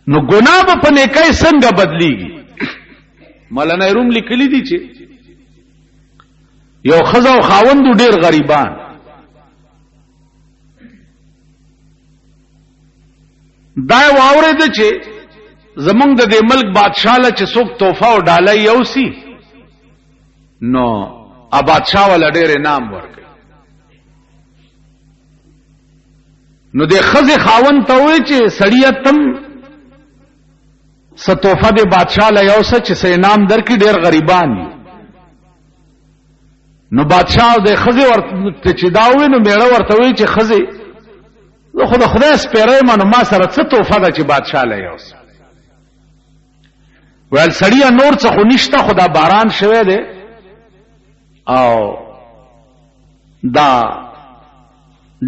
نو ګناه په نیکای څنګه بدلیږي؟ مولانا روم لیکلی دي چې یو خزه او خاوندو ډیر غریبان، دا واورید چې زمونږ د دې ملک بادشاہ له چې څوک تحفه او ډالۍ یوسي، نو ا بادشاہ ول ډیر انعام ورکړي. نو د خزه خاوند ته وایي چې سړیتم څه تحفه د بادشاہ له یوسه چې څه انعام درکې، ډیر غریبان دي. نو بادشاہ د خزه ورته چې داوي، نو میړه ورته وی چې خزه زه خو د خدای سپیره ما، نو ما سره څه تحفه ده چې بادشاہ له یوس؟ ویل سړیا نور څه خو نشته، خدا باران شوه دی او دا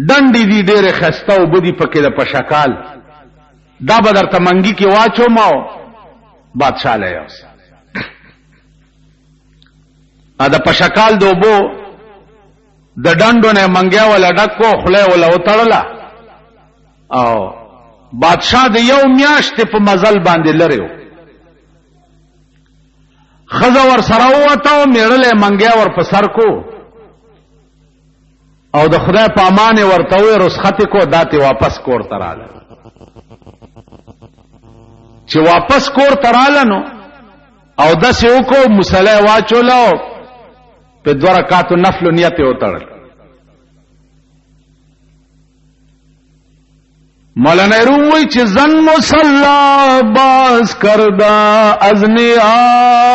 ډنډې دي ډېرې ښایسته اوبه دي پکې د پشکال دا به درته منګي کې واچوم او بادشاه له یوسه دا پشکال د اوبو د ډنډو نه منګیا ولا ډکو خله ولا وتړله او بادشاه د یو میاشتې په مزل باندې لريو خزه ور سره وته میړلې منګیا ور په سر کو او د خدای په امان ورته وې رسخت کو داتې واپس کور تراله چې واپس کور تراله نو او د سیو کو مصلی واچولو په 2 رکعات نفل نیت وتړل مولانا روی چې زن مصلا باز کردا از نیاز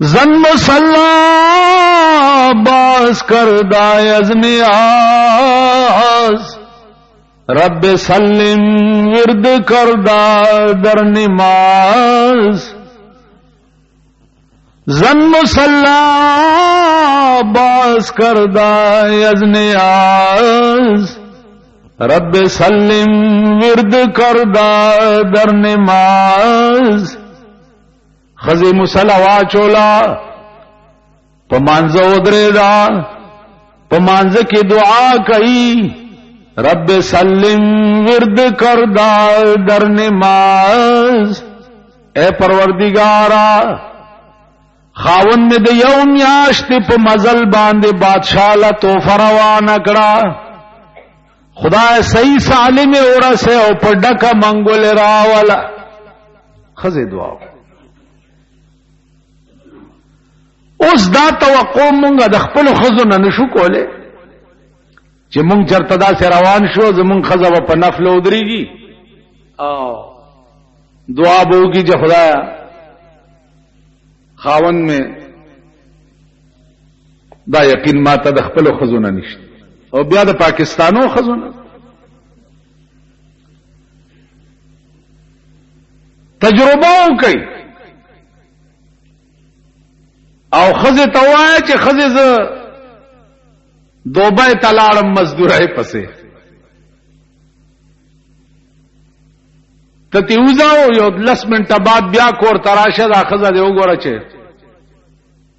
زن مصلا باز کردا از نیاز رب سلم ورد کردا در نماز زن مصلا باز کردا از نیاز رب سلم ورد کردا در نماز خزی مصلا واچولا پمانزه ودریدا پمانزه کی دعا کئی رب سلم ورد کردا در نماز اے پروردگارا خاون میں د یو میاشت په مزل باندې بادشاہ لا توفه روانه کړه خدای صحیح سالم اورسه او په ډکه منګول راولا خزه دعا اوس دا توقع مونږه د خپل خزو نه نشو کوله چې مونږ چرته دا سره روان شو زمونږ خزه په نفل ودرېږي او دعا به وکړي چې خدایا خاون میں دا یقین ما ته د خپل خزونه نشته او بیا د پاکستانو خزونه تجربه وکړي او خزه توای چې خزه ز دوبه تلاړم مزدورای پسې ته وځاو یو 10 منټه بعد بیا کور تراشه دا خزه دی وګوره چې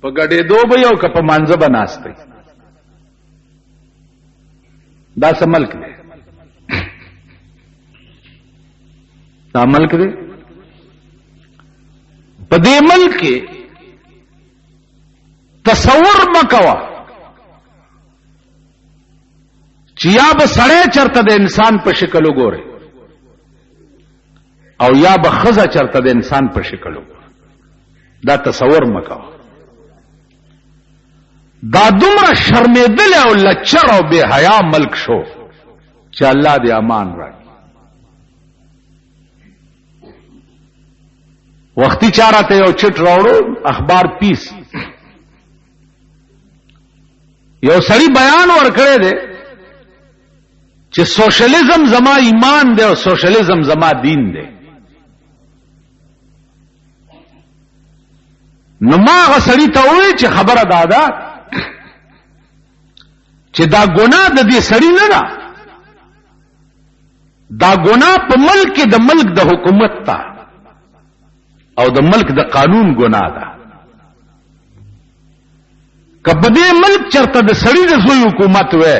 په ګډې دوبه یو کپ مانځه بناستي دا سملک دی دا ملک دی په دې ملک کې تصور مکوا چې یا به سړی چرته د انسان په شکل وګوره او یا به خزه چرته د انسان په شکل وګوره دا تصور مکوا دا دومره شرمېدل او لچر او بے حیا ملک شو چې الله دې امان راکړي وختي چارته یو چټ راوړو اخبار پیس یو سړی بیان ورکړی دی چې سوشلیزم زما ایمان دی او سوشلیزم زما دین دی نو ما هغه سړی ته وویل چې خبره دادا چې دا ګناه د دې سړی نه ده دا ګناه په ملک کې د ملک د حکومت ته او د ملک د قانون ګناه ده کله دې ملک چرته د سړی د زوی حکومت وې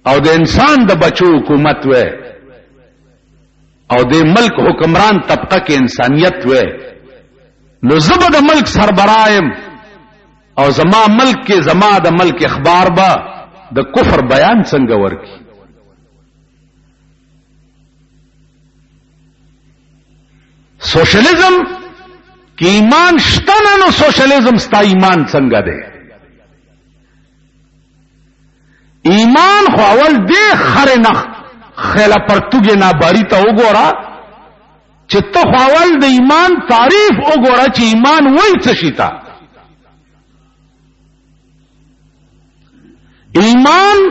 او د انسان د بچو حکومت وې او د ملک حکمران طبقه کې انسانیت وې نو زبر د ملک سربرایم او زما ملک کې زما د ملک اخبار با د کفر بیان څنګه ورکی سوشلیزم کی ایمان شتنه نو سوشلیزم ستا ایمان څنګه دی ایمان خو اول دی خره نه خلا پرتګه نه باری ته وګوره چې ته خو اول د ایمان تعریف وګوره چې ایمان وای څه شيتا ایمان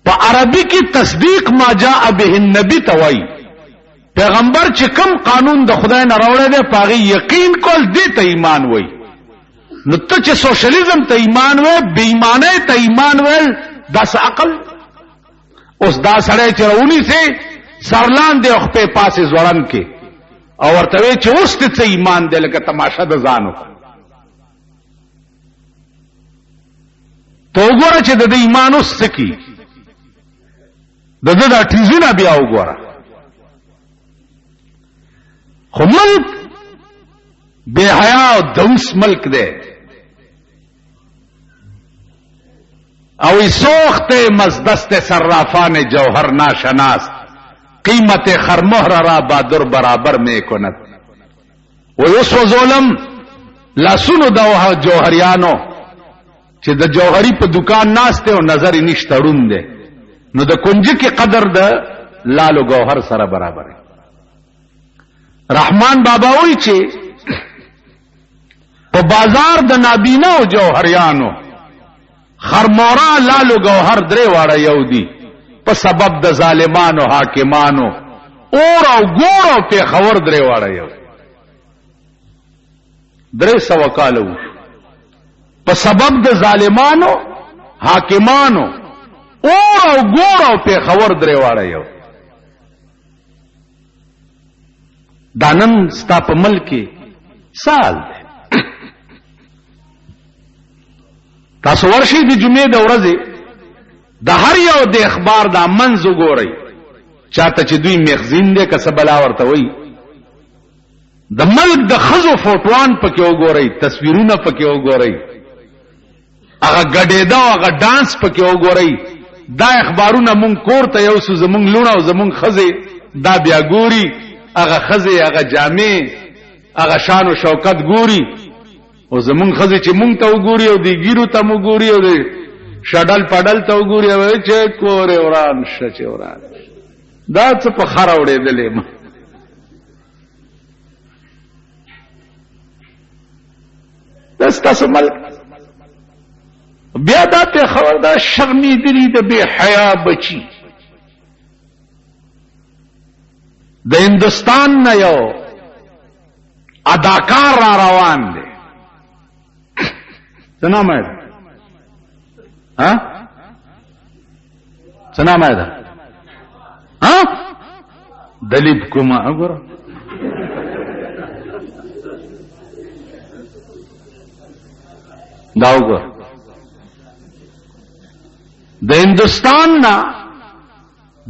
په عربی کې تصدیق ما جاء به النبی توای پیغمبر چې کوم قانون د خدای نه راوړی دی پاغي یقین کول دې ته ایمان وای. نو ته چې سوشلیزم ته ایمان وای بې ایمانۍ ته ایمان وای داس عقل. اوس دا سړی چې راونی سي سرلان دی خو په پاسې زوړن کې او ورته وی چې اوس ته ایمان دی لکه تماشا د ځانو. تو وګوره چې د ایمان اوس سکی د دا ټیزونه بیا وګوره. خو ملک بے حیا او دمس ملک دے او سوخت مزدست صرافان جوہر ناشناس قیمت خرمہر را بادر برابر میں کند. و اس و ظلم لاسونو دا جوہریانو چې د جوہری په دکان ناشته او نظر نشته روم دے نو د کنجی کی قدر د لالو گوهر سره برابر ہے. رحمان بابا وی چې په بازار د نابینا او جوهریانو خرمورا لالو گوهر درې واړه یو دي په سبب د ظالمانو حاکمانو اور او ګور او په خبر درې واړه یو 300 کالو په سبب د ظالمانو حاکمانو اور او ګور او په خبر درې واړه یو. دانن ستا په ملک سال دی. تاسو ورشي د جمعې د ورځې د هر یو د اخبار د منځ وګورئ چاته چې دوی مخزین دی که څه بلا ورته وایي د ملک د ښځو فوټوان پکې وګورئ تصویرونه پکې وګورئ هغه ګډېده او هغه ډانس پکې وګورئ. دا اخبارونه مونږ کور ته یو څه زمونږ لونه او زمونږ ښځې دا بیا ګوري هغه ښځې هغه جامې هغه شان او شوکت ګوري او زمونږ ښځې چې مونږ ته وګوري او د ګیرو ته مو ګوري او د شډل پډل ته وګوري او چې کورې وران شه چې وران دا څه په خره وړېدلې ما دا ستاسو ملک. بیا دا ته خبر دا شرمېدلي د بې حیا بچي د هندوستان نه یو اداکار را روان دی. څه نام یې ده؟ څه نام یې ده؟ دلیپ کمار. وګوره دا وګوره د هندوستان نه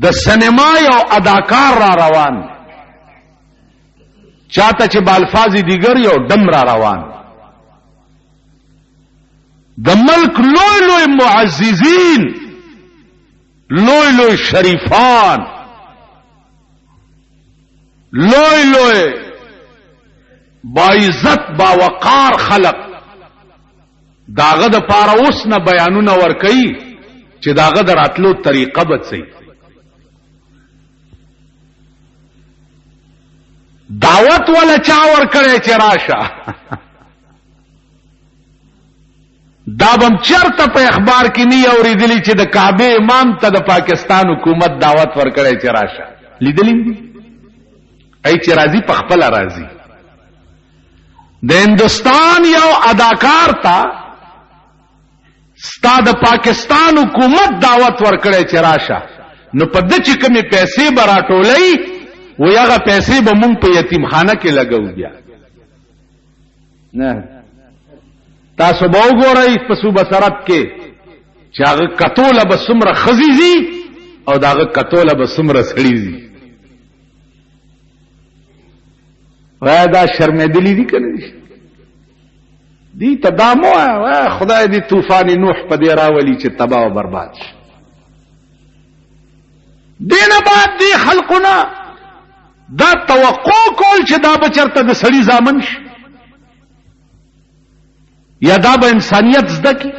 د سینما یو اداکار را روان چاته چې بالفاظ دیگر یو دم را روان. د ملک لوی لوی معززین لوی لوی شریفان لوی لوی باعزت باوقار خلق داغه د پاره اوس نه بیانونه ور کوي چې داغه د راتلو طریقه بچي. دعوت ولا چاور کړي چې راشه دا بم چرته په اخبار کې نه اوریدلی چې د کعبه امام ته د پاکستان حکومت دعوت ور کړي چې راشه. لیدلی ای چې راضي په خپل راضي. د هندوستان یو اداکار تا ستا د پاکستان حکومت دعوت ور کړي چې راشه نو په د چې کومې پیسې به راټولئ و یاغه پیسې به مونږ په یتیم خانه کې لګو. بیا نه تاسو به وګورئ په صوبه سرحد کې چې هغه کتوله به څومره ښځې ځي او د هغه کتوله به څومره سړي ځي. وایه دا شرمېدلي دي که نه دي؟ دی ته دا مه وایه خدای دې طوفان نوح په دې راولي چې تباه و برباد شي. دې نه بعد دې خلقونه دا توقع کول چې دا به چرته د سړي زامن شي یا دا به انسانیت زده کی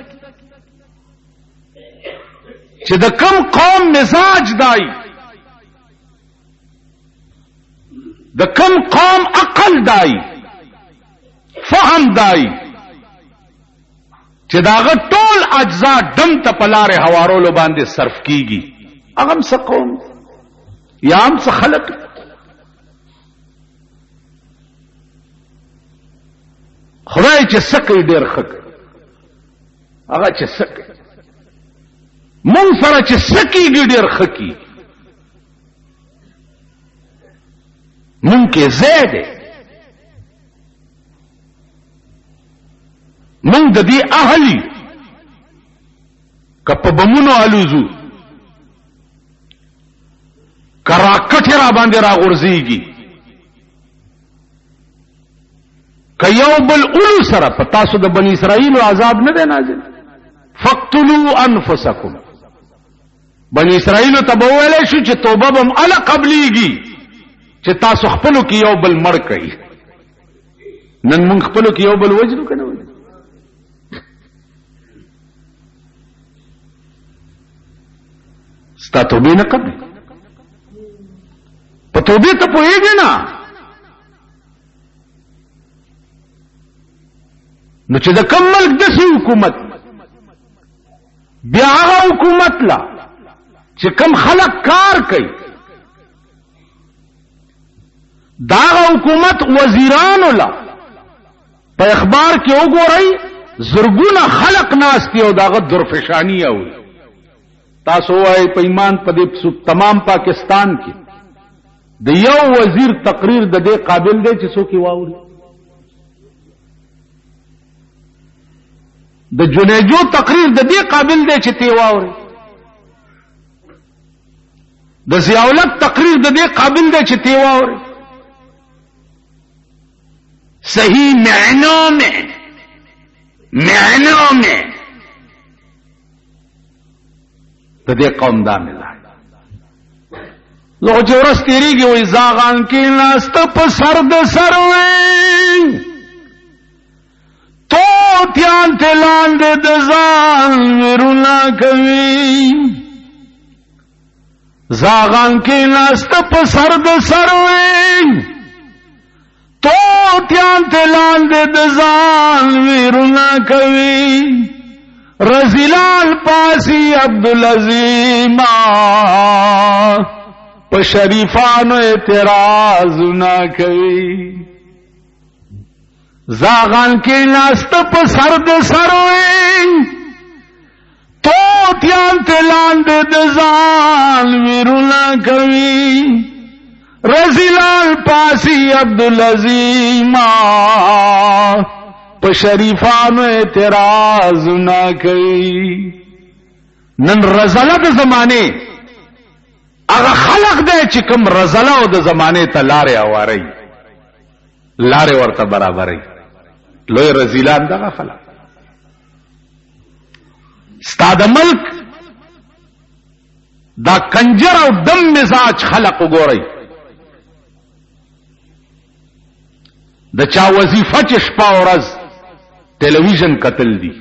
چې د کم قوم مزاج دای د کم قوم عقل دای فهم دای چې داغه ټول اجزا دم ته پلاره حوارولو باندې صرف کیږي. هغه څه قوم یا هم څه خلق خدای چې سکه ډیر خک هغه چې سکه مونږ سره چې سکیږي ډیر خکی مونږ کې زیاده مونږ د دې اهلی کپ بمونو الوزو کرا کټرا باندې را غورځيږي کيو بل اولو سره پتا سو د بنی اسرائیل عذاب نه دی نازل فقتلوا انفسکم بنی اسرائیل ته وویل شو چې توبه بم الا قبليږي چې تاسو خپلو کې یو بل مړ کړئ نن مونږ خپلو کې یو بل وجنو کنه ستا توبه نه قبل په توبه ته پوهیږي نه نو چې د کم ملک دسي حکومت بیا هغه حکومت لا چې کم خلق کار کوي دا حکومت وزیرانو لا په اخبار کې وګورئ زرګونه خلق ناشتي او داغه درفشانی او تاسو وايي په ایمان په دې تمام پاکستان کې د یو وزیر تقریر د دې قابل دی چې څوک واوري د جنیجو تقریر د دې قابل دی چې تی واوري د ضیاءالحق تقریر د دې قابل دی چې تی واوري صحیح معنوں میں د دې قوم دا ملای لو جورس تیریږي وې زاغان کې لاست په سر د سر وې تو تیان تلان د ځان ورنا کوي زاغان کې لاست په سر د سر وې تو تیان تلان د ځان ورنا کوي رزیلال پاسی عبدالعظیم په شریفانو اعتراض نہ کوي زاغان کې لاست په سر د سروي تو تیان تلان د ځان ورنا کوي رزیلال پاسی عبدالعظیم په شریفانو اعتراض نہ کوي نن رزله د زمانه هغه خلق دی چې کوم رزله او د زمانه ته لارې اواري لارې ورته برابرې لوی رزیلان دغه خلق ستاد ملک دا کنجر او دم مزاج خلق وګورئ د چا وظیفه چې شپه او ورځ ټلویزیون قتل دي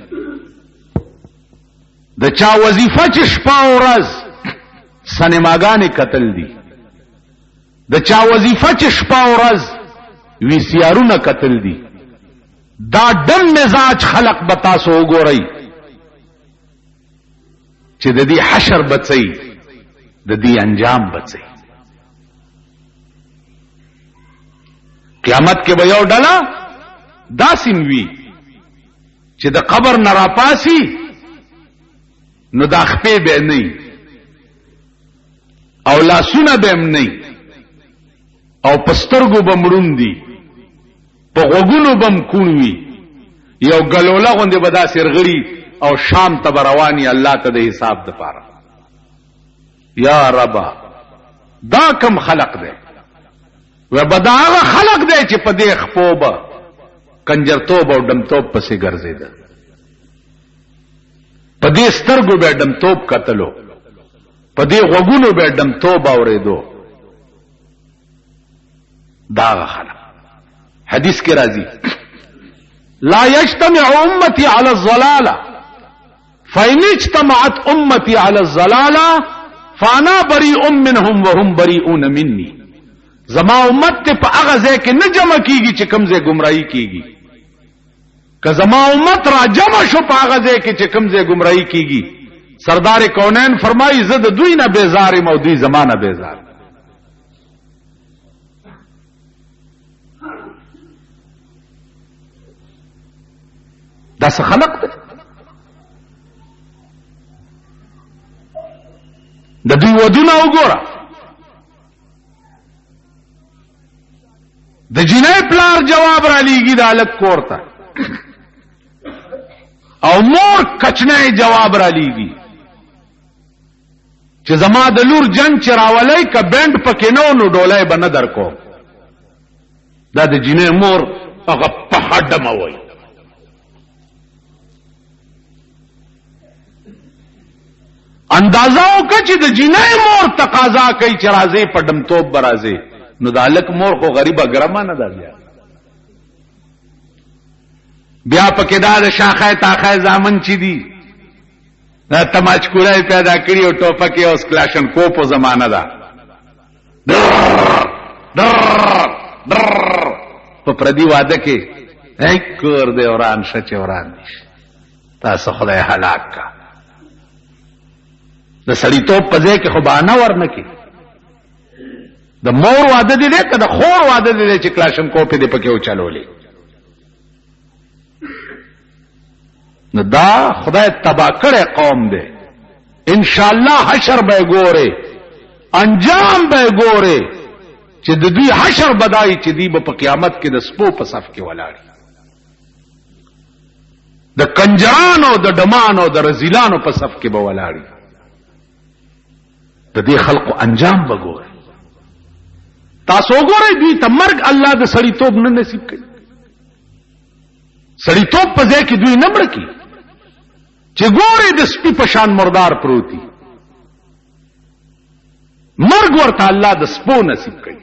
د چا وظیفه چې شپه او ورځ سینماګانې قتل دي د چا وظیفه چې شپه او ورځ وی سی آرونه قتل دي دا دم مزاج خلق بتا سو وګورئ چې د دې حشر بچي د دې انجام بچي قیامت کې به یو ډله داسین وی چې د قبر نه راپاسي نو د خپې به نه او لاسونه به نه او پسترګو بمړون دي په غوګونو بم کونوي یو ګلوله غوندې به دا سرغړي او شام ته رواني الله ته د حساب د پاره یا رب دا کم خلق دی و بداغه خلق دی چې په دې خپوبه کنجرتوب او دمتوب پسې ګرځیدا په دې سترګو به دمتوب قتلو په دې غوګونو به دمتوب اورېدو دا خلق حدیث کې راځي لا يجتمع امتي على الضلاله فإن اجتمعت امتي على الضلاله فانا بريء منهم وهم بريئون مني زما امت ته په هغه ځای کې نه جمع کیږي چې کوم ځای گمراهي کیږي که زما امت را جمع شو په هغه ځای کې چې کوم ځای گمراهي کیږي سردار کونین فرمایي زه د دوی نه بیزار یم او دوی زمانه بیزار دا څه خلق دی؟ د دوی ودونه وګوره، د جنې پلار جواب را لیږي د هلک کور ته، او مور کچنه جواب را لیږي چې زما د لور جنگ چې راولئ که بینډ پکې نه و نو ډولۍ به نه درکو. دا د جنې مور هغه پخه ډمه وایي. اندازه وکړه چې د جنې مور تقاضا کوي چې راځي په ډمتوب به راځي، نو د هلک مور خو غریبه ګرمه نه ده. بیا پکې دا د شاخه تاخه زامن چې دي دا تماچکوړای پیدا کړی او ټوپکې اوس کلاشن کوپو زمانہ ده. په پردي واده کې کور دی وران شچ وران دي. تاسو خدای هلاک کا. د سړیتوب په ځای کې خو بهانه ورنکې. د مور واده دی که د خور واده دی چې کلاشن کوپې دې پکې وچلولې. نو دا خدای تبا کړی قوم دی. انشاءاللہ حشر به ګوره، انجام به ګوره چې د دوی حشر بدای چې دی به په قیامت کې د سپو په صف کې ولاړي، د کنجرانو د ډمانو د رزیلانو په صف کې به ولاړي. د دې خلقو انجام به ګوره. تاسو ګورئ دوی ته مرګ الله د سړیتوب نه نصیب کړي. سړیتوب په ځای کې دوی نه مړ کړي چې ګورې د سپي په شان مردار پروتي. مرګ ورته الله د سپو نصیب کړي.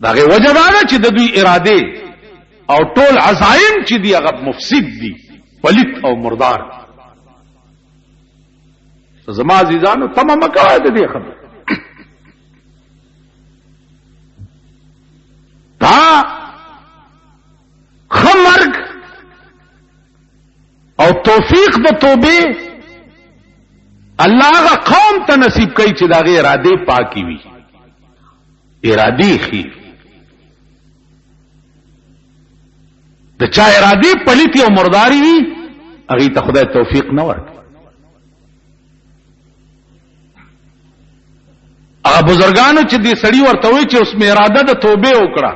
دا غي وجه دا چې د دوی اراده او ټول عزایم چې دی هغه مفسد دي، پلیت او مردار. زما عزیزانو تمام کوه د دې خبره. دا خمرګ او توفیق د توبه الله هغه قوم ته نصیب کوي چې دا غي اراده پاکي وي، اراده خي. د چا اراده پلیتی او مرداری وي هغه ته خدای توفیق نه ورکړي. هغه بزرګانو چې دې سړی ورته وي چې اوس مې اراده د توبه وکړه،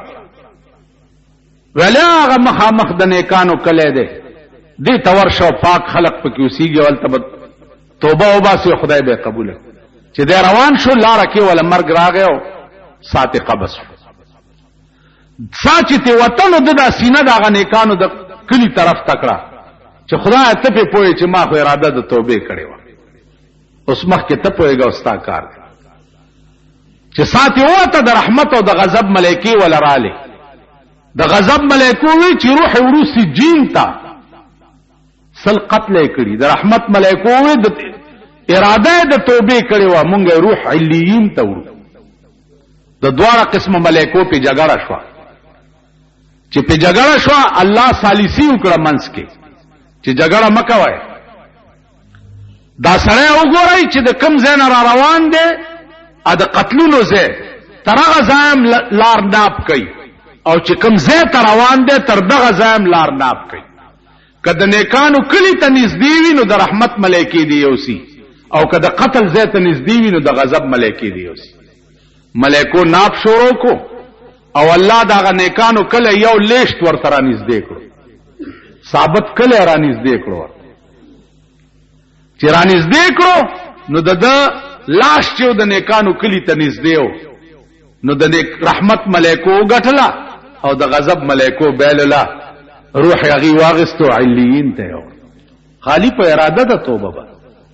ولا هغه مخامخ د نیکانو کله ده دې تور شو پاک خلق پکې اوسېږي ولته توبه وباسي خدای به قبول کړي. چې دې روان شو لار کې ولا مرګ راغی او ساته قبض ساچته وطن د سینه دغه نیکانو د کلی طرف تکړه چې خدای ته په پوهې چې ما خو اراده د توبه کړې و، اوس مخ کې ته پوهېږه استا کار چې ساته وته د رحمت او د غضب ملائکه ولا رااله. د غضب ملائکه وی چې روح وروسي جین تا سل قتل کړي، د رحمت ملائکه وی د اراده د توبه کړي و مونږه روح علیین ته ورو. د دواړه قسمه ملائکه په جګړه شو چې په جګړه شو الله ثالثي وکړه منس کې چې جګړه مکوای. دا سره وګورئ چې د کم ځای نه را روان دي ا د قتلونو ځای ترغه ځام لار ناپ کوي، او چې کم ځای ته روان دي تر دغه ځام لار ناپ کوي. کله نیکانو کلی ته نږدې وي نو د رحمت ملائکه دی اوسي، او کله قتل ځای ته نږدې وي نو د غضب ملائکه دی اوسي. ملائکو ناپ شروع کو او الله دغه نیکانو کله یو لیشت ورته را نږدې کړو، ثابت کله را نږدې کړو. چې را نږدې کړو نو د لاش چې د نیکانو کلی ته نږدې و نو د نیک رحمت ملائکو غټلا او د غضب ملائکو بیللا، روح هغه واغستو علیین ته یو. خالی په اراده د توبه به،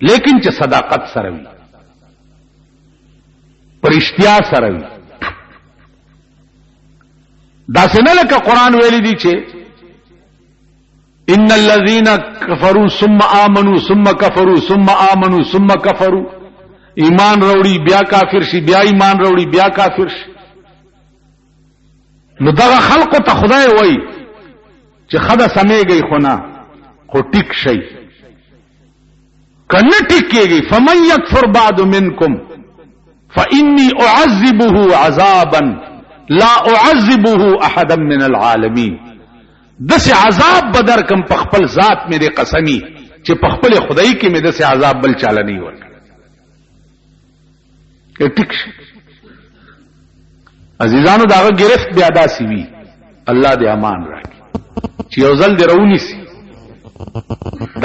لیکن چې صداقت سره وي، پرشتیا سره وي. دا څنګه لکه قران ویلي دي چې ان الذين كفروا ثم امنوا ثم كفروا ثم امنوا ثم كفروا، ایمان وروړي بیا کافر شي، بیا ایمان وروړي بیا کافر شي. نو دا خلق ته خدای وایي چې خدا سمېږي خو نه خو ټیک شي، کنه ټیکيږي. فمن يكفر بعد منكم فاني اعذبه عذابا لا اعذبه احدا من العالمين. دس عذاب بدر کم پخپل ذات میں دے قسمی چې پخپل خدای کې میں دس عذاب بل چاله نه ورکړ ټیک شي عزیزانو داغه گرفت بیا داسي وی الله دې امان راکړي چې یو ځل دې رونی سي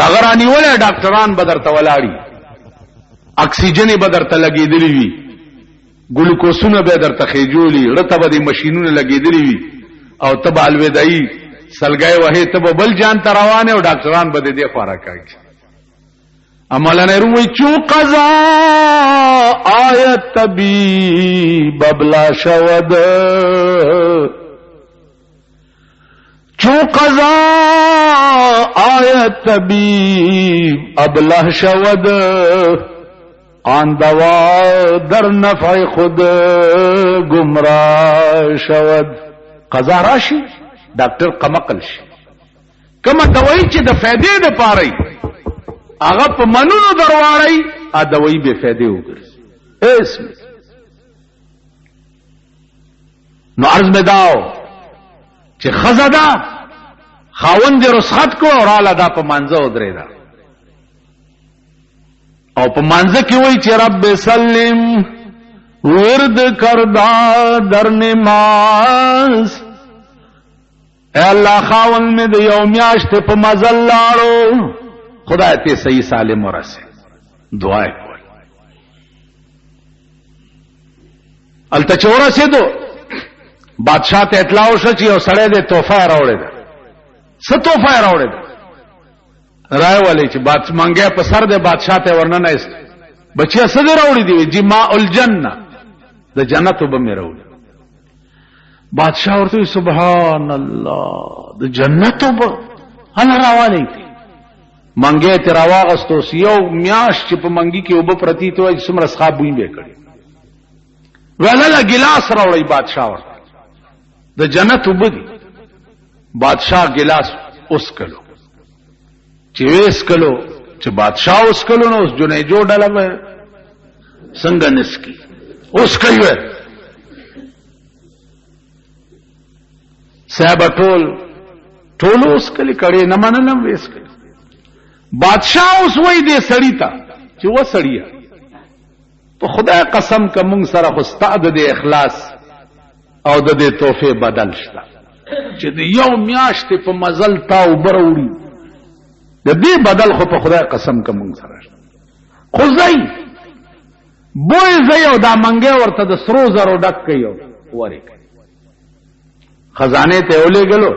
داغه رانی ولا ډاکټران بدر تولاړي اکسیجن بدر ته لګېدلی وي ګلوکوسونه به در تخېجولي رته به ماشينونه لګېدلی وي او تب الوداعي سلګای وه تب بل جان تروانه او ډاکټران به دې خورا کوي امالانه روي چو قضا آیت طبيب بلا شود چو قضا آیت طبيب ابله شود آن دوا در نفع خود گمراه شود قضا راشي ډاکټر قمقل شي کومه دوايي چې د فائدې د پاره هغه په منونو درواړی ا دوايي به فائدې وګرځي اسم نو عرض میں داو چې خزدا خاوند رخصت کو اور اعلی دا په منځه ودرې دا او په منځه کې وای چې رب سلم ورد کردا در نماز اے اللہ خاون میں د یو میاشت په مزل لاړو خدای ته صحیح سالم ورسه دعا کول الته چورا سي دو بادشاہ ته اطلاع وشو چې یو سړی د تحفه راوړی دا څه تحفه راوړی دا رائے والی چې باد منګه په سر د بادشاہ ته ورننه است بچیا څه راوړی دی جماع الجنه د جنت وب مې راوړی بادشاہ ورته سبحان الله د جنت وب انا راوالی منګه ته راواغستو یو میاش چې په منګي کې وب پرتی ته وای څومره ښه بوې به کړی ولله ګلاس راوړی بادشاہ ورته د جنت وب دی بادشاہ ګلاس اوس کلو چې وېس کلو چې بادشاہ اوس کلو نو اوس جنې جوړ ډاله څنګه نسکی اوس کوي صاحب ټول اوس کلی کړي نه مننم وېس کړي بادشاہ اوس وای دې سړی ته چې و سړیا په خدای قسم کوم سره خو استاد دې اخلاص او د دې توفه بدل شته چې د یو میاشت په مزل تا وبروړي د دې بدل خو په خدای قسم کوم سره خو زئی بوې زئی او دا منګه ورته د سرو زرو ډک کيو وره خزانه ته ولې غلو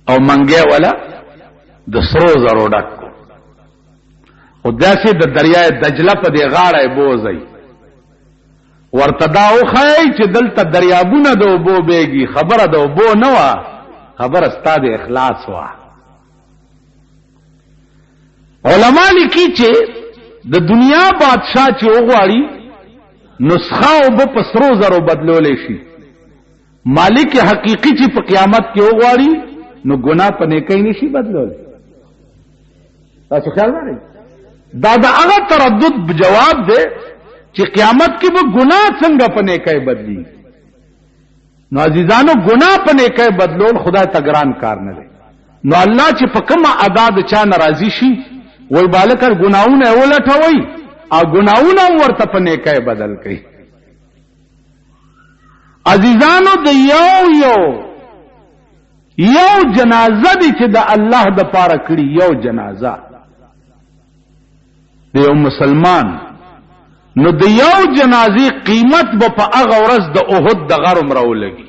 او منګه ولا د سرو زرو ډک او داسې د دریای دجله په دی غاړه بوزي ورته دا وخی چې دلته دریابونه د وبو بیږي خبره د وبو نه وا خبره ستاد اخلاص وا علما لیکي چې د دنیا بادشاہ چې وغواړي نسخه او په سرو زرو بدلولې شي مالک حقيقي چې په قیامت کې وغواړي نو ګناه په نیکۍ نشي بدلول تاسو خیال لرئ دا هغه تردد جواب دی چې قیامت کې به ګناه څنګه په نیکۍ بدلی نو عزیزانو ګناه په نیکۍ بدلول خدای ته ګران کار نه دی نو الله چې په کومه ادا د چا ناراضي شي وای بالکر ګناونه ولټوي او ګناونه ورته په نیکۍ بدل کړي عزیزانو د یو جنازه دي چې د الله د پاره کړي یو جنازه د یو مسلمان نو د یو جنازي قیمت به په هغه ورځ د احد د غرم راولګي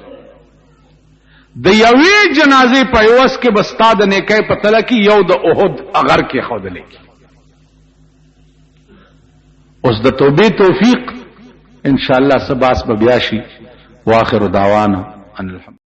د یوې جنازې په یوس کې بستا د نیکۍ په تله کې یو د احد اگر کې خودلې اوس د توبې توفیق ان شاء الله سباس به بیا شي واخر دعوانا ان الحمد